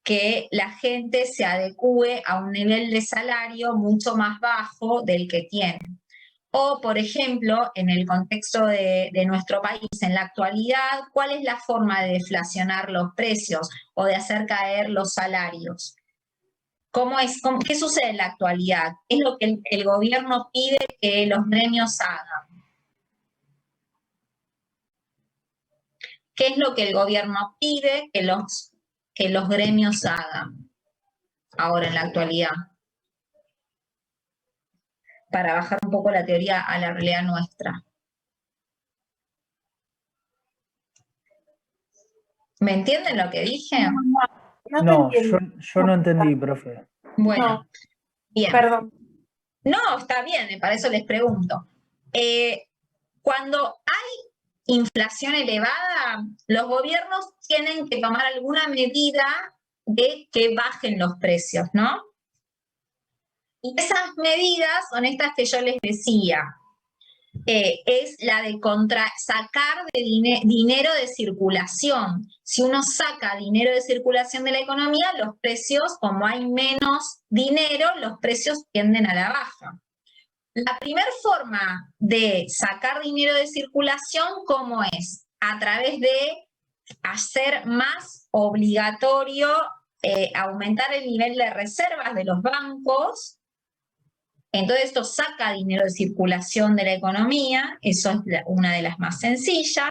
que la gente se adecúe a un nivel de salario mucho más bajo del que tiene. O, por ejemplo, en el contexto de nuestro país, en la actualidad, ¿cuál es la forma de deflacionar los precios o de hacer caer los salarios? ¿Qué sucede en la actualidad? ¿Qué es lo que el gobierno pide que los gremios hagan? ¿Qué es lo que el gobierno pide que los gremios hagan ahora en la actualidad? Para bajar un poco la teoría a la realidad nuestra. ¿Me entienden lo que dije? No, yo no entendí, profe. Bueno, bien. Perdón. No, está bien, para eso les pregunto. Cuando hay inflación elevada, los gobiernos tienen que tomar alguna medida de que bajen los precios, ¿no? Y esas medidas son estas que yo les decía. es la de sacar de dinero de circulación. Si uno saca dinero de circulación de la economía, los precios, como hay menos dinero, los precios tienden a la baja. La primera forma de sacar dinero de circulación, ¿cómo es? A través de hacer más obligatorio, aumentar el nivel de reservas de los bancos. Entonces esto saca dinero de circulación de la economía, eso es una de las más sencillas.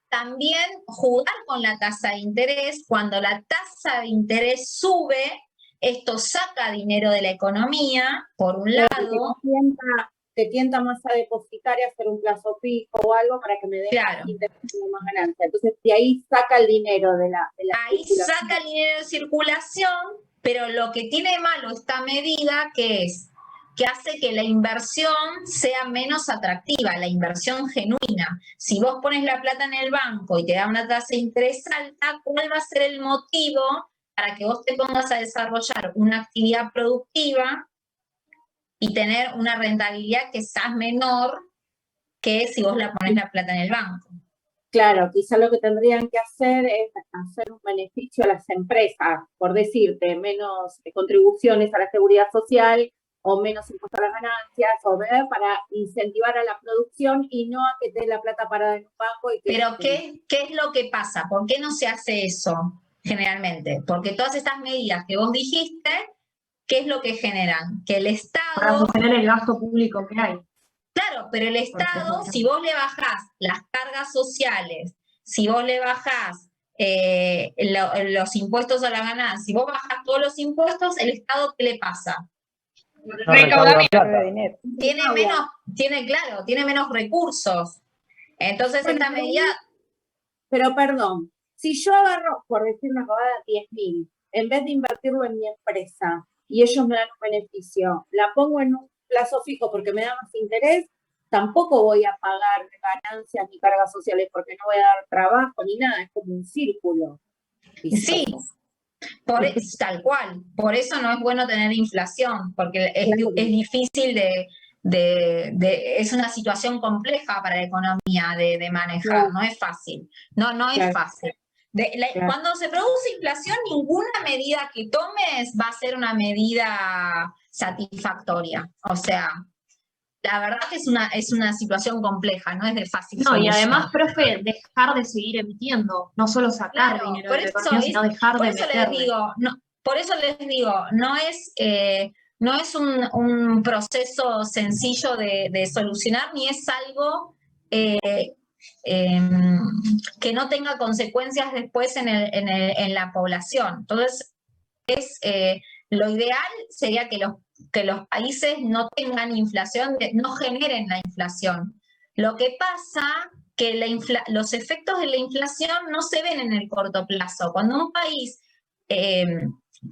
También jugar con la tasa de interés. Cuando la tasa de interés sube, esto saca dinero de la economía, por un lado. Te tienta más a depositar y hacer un plazo fijo o algo para que me dé Claro. más interés y más ganancia. Entonces, de ahí saca el dinero de la Ahí circulación. saca el dinero de circulación, pero lo que tiene malo esta medida, que es que hace que la inversión sea menos atractiva, la inversión genuina. Si vos pones la plata en el banco y te da una tasa de interés alta, ¿cuál va a ser el motivo para que vos te pongas a desarrollar una actividad productiva y tener una rentabilidad que sea menor que si vos la pones la plata en el banco? Claro, quizá lo que tendrían que hacer es hacer un beneficio a las empresas, por decirte, menos contribuciones a la seguridad social o menos impuestos a las ganancias, o ver para incentivar a la producción y no a que te dé la plata parada en un banco. Pero ¿qué es lo que pasa? ¿Por qué no se hace eso generalmente? Porque todas estas medidas que vos dijiste, ¿qué es lo que generan? Que el Estado... Para sostener el gasto público que hay. Claro, pero el Estado, si vos le bajás las cargas sociales, si vos le bajás los impuestos a la ganancia, si vos bajás todos los impuestos, ¿el Estado qué le pasa? No recauda plata. Tiene menos recursos. Entonces esta medida... Pero perdón, si yo agarro, por decir una jugada, 10.000, en vez de invertirlo en mi empresa y ellos me dan un beneficio, la pongo en un plazo fijo porque me da más interés, tampoco voy a pagar ganancias ni cargas sociales porque no voy a dar trabajo ni nada, es como un círculo. Sí, tal cual. Por eso no es bueno tener inflación, porque es difícil es una situación compleja para la economía de manejar, no es fácil. No es fácil. Cuando se produce inflación, ninguna medida que tomes va a ser una medida satisfactoria. O sea, la verdad que es una situación compleja, no es de fácil No, y solución. además, profe, dejar de seguir emitiendo, no solo sacar dinero de la economía, sino dejar de meterle. Por eso les digo, no es un proceso sencillo de solucionar, ni es algo que no tenga consecuencias después en la población. Entonces, lo ideal sería que los países no tengan inflación, no generen la inflación. Lo que pasa que los efectos de la inflación no se ven en el corto plazo. Cuando un país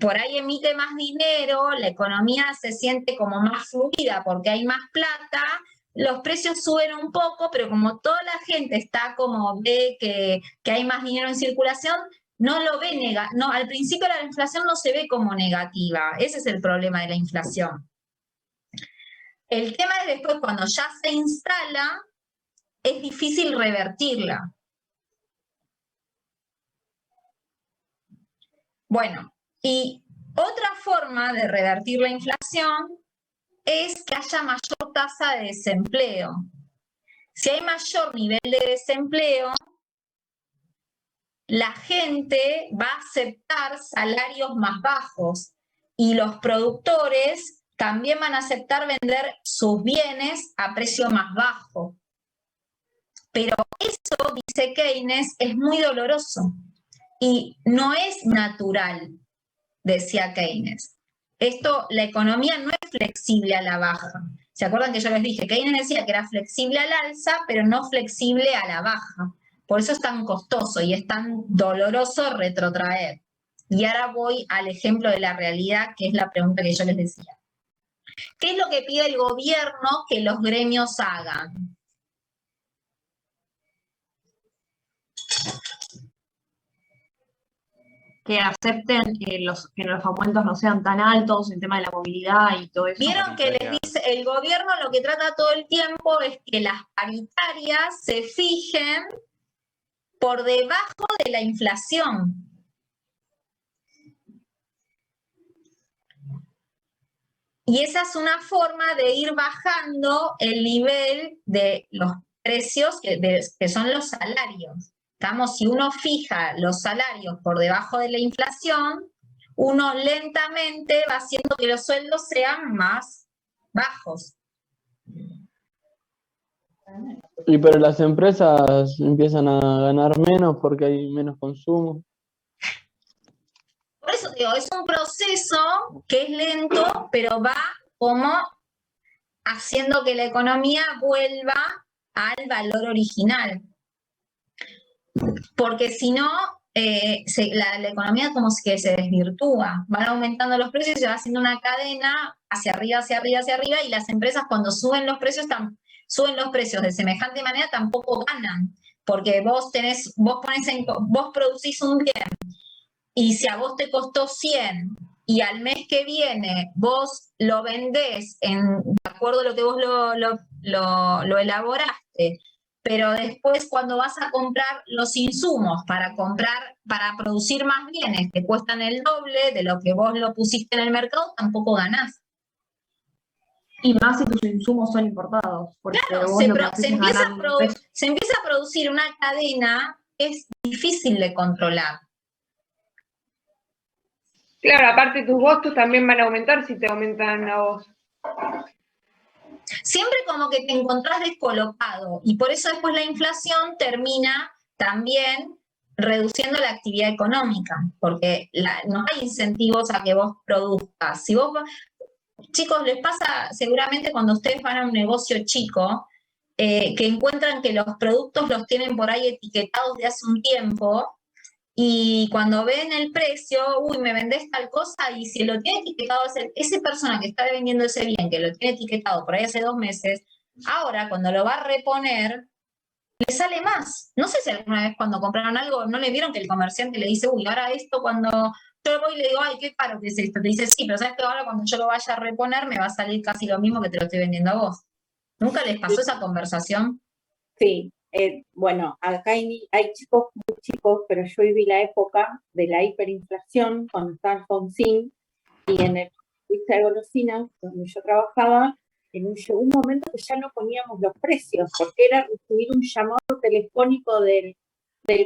por ahí emite más dinero, la economía se siente como más fluida porque hay más plata, los precios suben un poco, pero como toda la gente está como ve que hay más dinero en circulación, no lo ve no, al principio la inflación no se ve como negativa. Ese es el problema de la inflación. El tema es después, cuando ya se instala, es difícil revertirla. Bueno, y otra forma de revertir la inflación es que haya mayor tasa de desempleo. Si hay mayor nivel de desempleo, la gente va a aceptar salarios más bajos y los productores también van a aceptar vender sus bienes a precio más bajo. Pero eso, dice Keynes, es muy doloroso y no es natural, decía Keynes. La economía no es flexible a la baja. ¿Se acuerdan que yo les dije? Keynes decía que era flexible al alza, pero no flexible a la baja. Por eso es tan costoso y es tan doloroso retrotraer. Y ahora voy al ejemplo de la realidad, que es la pregunta que yo les decía. ¿Qué es lo que pide el gobierno que los gremios hagan? Que acepten que los aumentos no sean tan altos, el tema de la movilidad y todo eso. Vieron que les dice, el gobierno lo que trata todo el tiempo es que las paritarias se fijen por debajo de la inflación. Y esa es una forma de ir bajando el nivel de los precios que son los salarios. Estamos, si uno fija los salarios por debajo de la inflación, uno lentamente va haciendo que los sueldos sean más bajos. Y pero las empresas empiezan a ganar menos porque hay menos consumo. Por eso digo, es un proceso que es lento, pero va como haciendo que la economía vuelva al valor original. Porque si no, la economía como que se desvirtúa. Van aumentando los precios y se va haciendo una cadena hacia arriba, hacia arriba, hacia arriba, y las empresas cuando suben los precios de semejante manera tampoco ganan. Porque vos producís un bien, y si a vos te costó 100 y al mes que viene vos lo vendés de acuerdo a lo que vos lo elaboraste, pero después cuando vas a comprar los insumos para producir más bienes que cuestan el doble de lo que vos lo pusiste en el mercado, tampoco ganás. Y más si tus insumos son importados. Porque Claro, vos lo que haces es ganar un peso. se empieza a producir una cadena que es difícil de controlar. Claro, aparte tus costos también van a aumentar si te aumentan a vos. Siempre como que te encontrás descolocado, y por eso después la inflación termina también reduciendo la actividad económica, porque no hay incentivos a que vos produzcas. Si vos, chicos, les pasa seguramente cuando ustedes van a un negocio chico, que encuentran que los productos los tienen por ahí etiquetados de hace un tiempo, y cuando ven el precio, uy, me vendés tal cosa, y si lo tiene etiquetado esa persona que está vendiendo ese bien, que lo tiene etiquetado por ahí hace 2 meses, ahora cuando lo va a reponer, le sale más. No sé si alguna vez cuando compraron algo, ¿no le vieron que el comerciante le dice, uy, ahora esto cuando yo voy y le digo, ay, qué caro que es esto? Te dice, sí, pero sabes que ahora cuando yo lo vaya a reponer me va a salir casi lo mismo que te lo estoy vendiendo a vos. ¿Nunca les pasó esa conversación? Sí, bueno, acá hay chicos muy chicos, pero yo viví la época de la hiperinflación cuando estaba Alfonsín, y en el lista de golosinas donde yo trabajaba, llegó un momento que ya no poníamos los precios, porque era recibir un llamado telefónico del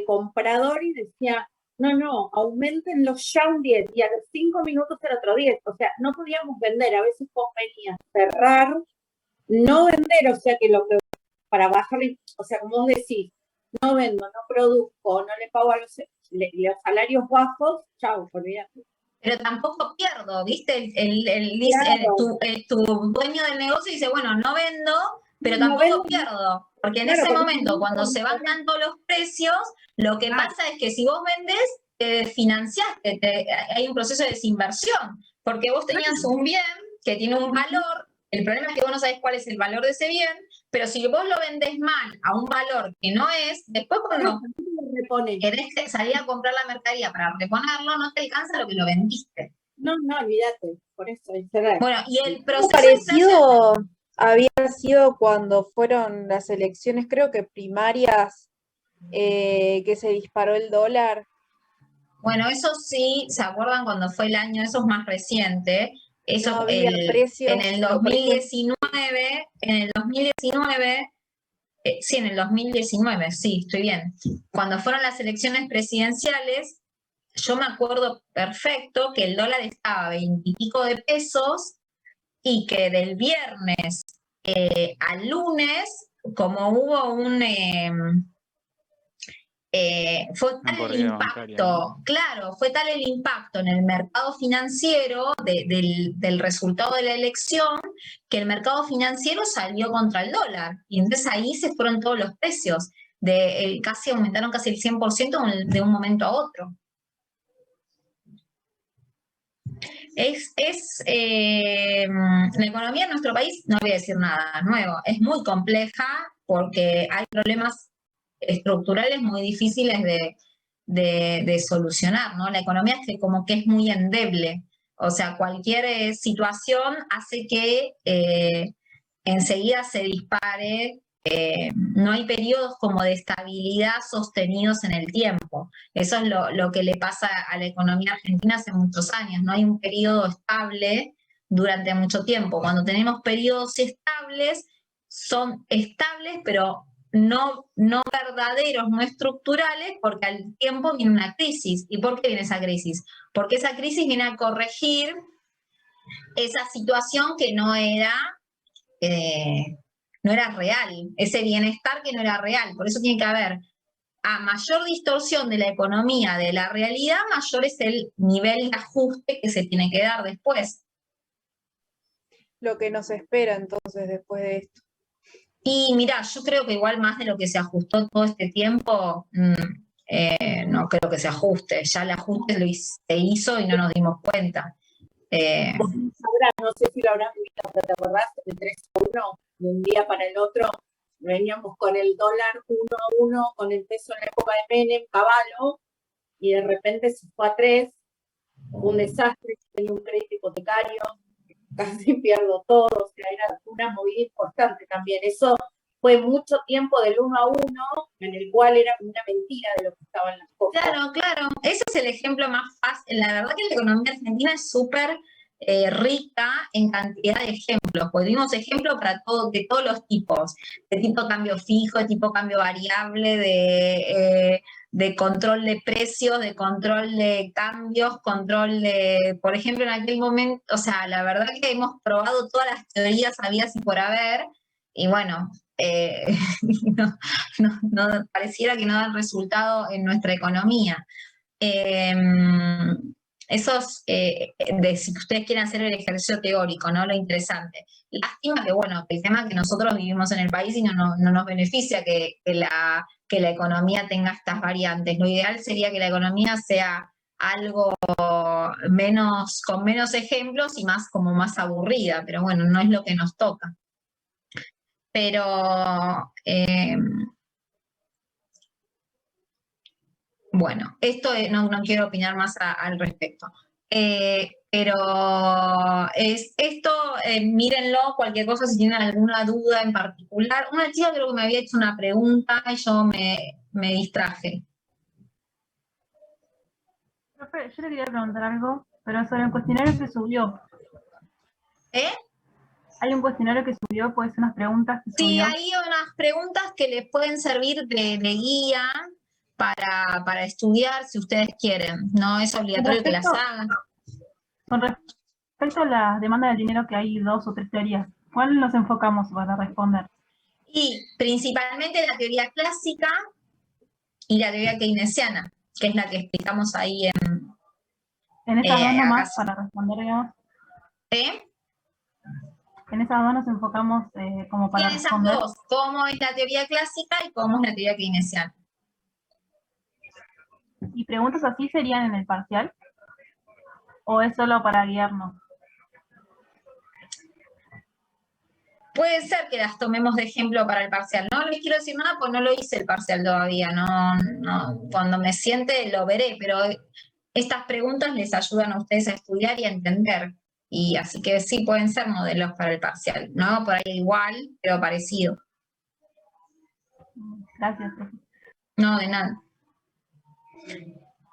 comprador y decía, no, aumentenlos ya un 10, y a los 5 minutos era otro 10, o sea, no podíamos vender, a veces convenía cerrar, no vender, o sea que para bajarle, o sea, como vos decís, no vendo, no produzco, no le pago a los salarios bajos, chau, olvídate. Pero tampoco pierdo, ¿viste? Claro. Tu dueño del negocio dice, bueno, no vendo, pero No tampoco vendo. pierdo. Porque en Claro, ese porque momento, no cuando se van dando los precios, lo que pasa es que si vos vendés, te financiaste, hay un proceso de desinversión. Porque vos tenías un bien que tiene un valor, el problema es que vos no sabés cuál es el valor de ese bien, pero si vos lo vendés mal a un valor que no es, después cuando querés salir a comprar la mercadería para reponerlo, no te alcanza lo que lo vendiste. No, olvídate, por eso es verdad. Bueno, y el Algo proceso parecido había sido cuando fueron las elecciones, creo que primarias, que se disparó el dólar. Bueno, eso sí, ¿se acuerdan cuando fue el año? Eso es más reciente. Eso No había precios, en el pero, por ejemplo, 2019, sí, en el 2019, sí, estoy bien. Cuando fueron las elecciones presidenciales, yo me acuerdo perfecto que el dólar estaba a 20 y pico de pesos, y que del viernes al lunes, como hubo fue tal el impacto, claro, fue tal el impacto en el mercado financiero del resultado de la elección, que el mercado financiero salió contra el dólar, y entonces ahí se fueron todos los precios, aumentaron casi el 100% de un momento a otro. La economía en nuestro país, no voy a decir nada nuevo, es muy compleja porque hay problemas estructurales muy difíciles de solucionar, ¿no? La economía es como que es muy endeble. O sea, cualquier situación hace que enseguida se dispare. No hay periodos como de estabilidad sostenidos en el tiempo. Eso es lo que le pasa a la economía argentina hace muchos años. No hay un periodo estable durante mucho tiempo. Cuando tenemos periodos estables, son estables, pero no verdaderos, no estructurales, porque al tiempo viene una crisis. ¿Y por qué viene esa crisis? Porque esa crisis viene a corregir esa situación que no era real, ese bienestar que no era real. Por eso tiene que haber, a mayor distorsión de la economía de la realidad, mayor es el nivel de ajuste que se tiene que dar después. Lo que nos espera entonces después de esto. Y mirá, yo creo que igual más de lo que se ajustó todo este tiempo, no creo que se ajuste. Ya el ajuste se hizo y no nos dimos cuenta. Sabrás, no sé si lo habrás visto, pero ¿te acordás del 3-1? De un día para el otro, veníamos con el dólar 1-1, con el peso en la época de Menem, Caballo, y de repente se fue a 3, un desastre, tenía un crédito hipotecario, casi pierdo todo, o sea, era una movida importante también. Eso fue mucho tiempo del 1-1, en el cual era una mentira de lo que estaban las cosas. Claro, claro. Ese es el ejemplo más fácil. La verdad que la economía argentina es súper rica en cantidad de ejemplos. Pues dimos ejemplos para de todos los tipos, de tipo cambio fijo, de tipo cambio variable, de control de precios, de control de cambios, control de, por ejemplo, en aquel momento, o sea, la verdad que hemos probado todas las teorías habidas y por haber, y bueno, no pareciera que no dan resultado en nuestra economía. Esos, si ustedes quieren hacer el ejercicio teórico, ¿no? Lo interesante. Lástima que, bueno, que el tema es que nosotros vivimos en el país y no nos beneficia que la economía tenga estas variantes. Lo ideal sería que la economía sea algo con menos ejemplos y más aburrida, pero bueno, no es lo que nos toca. Pero bueno, esto no quiero opinar más al respecto. Pero mírenlo, cualquier cosa, si tienen alguna duda en particular. Una chica creo que me había hecho una pregunta y yo me distraje. Profe, yo le quería preguntar algo, pero sobre el cuestionario que subió. Hay un cuestionario que subió, puede ser unas preguntas que subió. Sí, hay unas preguntas que les pueden servir de guía para estudiar si ustedes quieren. No es obligatorio que las hagan. Con respecto a la demanda del dinero, que hay 2 o 3 teorías, ¿cuál nos enfocamos para responder? Y principalmente la teoría clásica y la teoría keynesiana, que es la que explicamos ahí en esas dos nomás para responder, digamos. En esas dos nos enfocamos como para responder. En esas dos, cómo es la teoría clásica y cómo es la teoría keynesiana. ¿Y preguntas así serían en el parcial? ¿O es solo para guiarnos? Puede ser que las tomemos de ejemplo para el parcial. No les quiero decir nada porque no lo hice el parcial todavía. No, cuando me siente lo veré, pero estas preguntas les ayudan a ustedes a estudiar y a entender. Y así que sí pueden ser modelos para el parcial. No por ahí igual, pero parecido. Gracias, profe. No, de nada.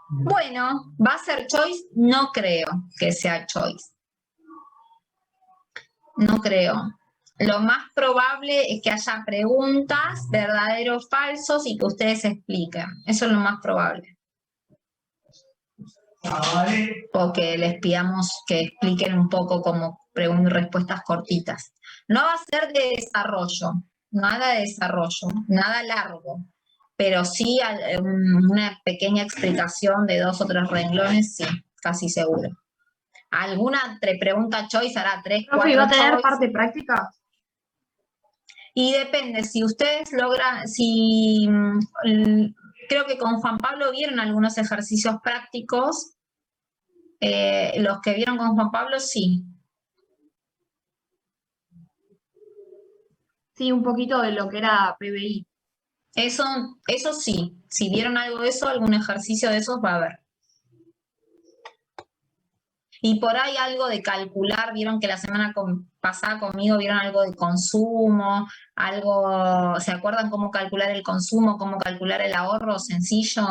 Bueno, ¿va a ser choice? No creo que sea choice. No creo. Lo más probable es que haya preguntas, verdaderos, falsos, y que ustedes expliquen. Eso es lo más probable. O que les pidamos que expliquen un poco como respuestas cortitas. No va a ser de desarrollo, nada de desarrollo, nada largo, pero sí una pequeña explicación de 2 o 3 renglones, sí, casi seguro. ¿Alguna pregunta choice hará 3, 4 ¿Profe, va a tener choice? parte práctica? Y depende, si ustedes logran, creo que con Juan Pablo vieron algunos ejercicios prácticos, los que vieron con Juan Pablo, sí. Sí, un poquito de lo que era PBI. Eso sí, si vieron algo de eso, algún ejercicio de esos va a haber. Y por ahí algo de calcular, vieron que la semana pasada conmigo vieron algo de consumo, algo, ¿se acuerdan cómo calcular el consumo, cómo calcular el ahorro? Sencillo.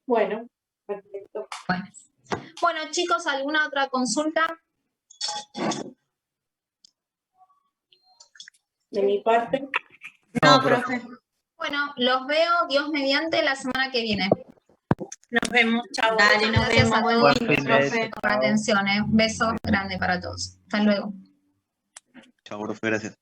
Bueno, perfecto. Bueno, chicos, ¿alguna otra consulta? De mi parte. No, profe. Bueno, los veo, Dios mediante, la semana que viene. Nos vemos, chao. Dale, nos Gracias vemos. a Buen todos fin de, por la atención. Un beso grande para todos. Hasta luego. Chao, profe, gracias.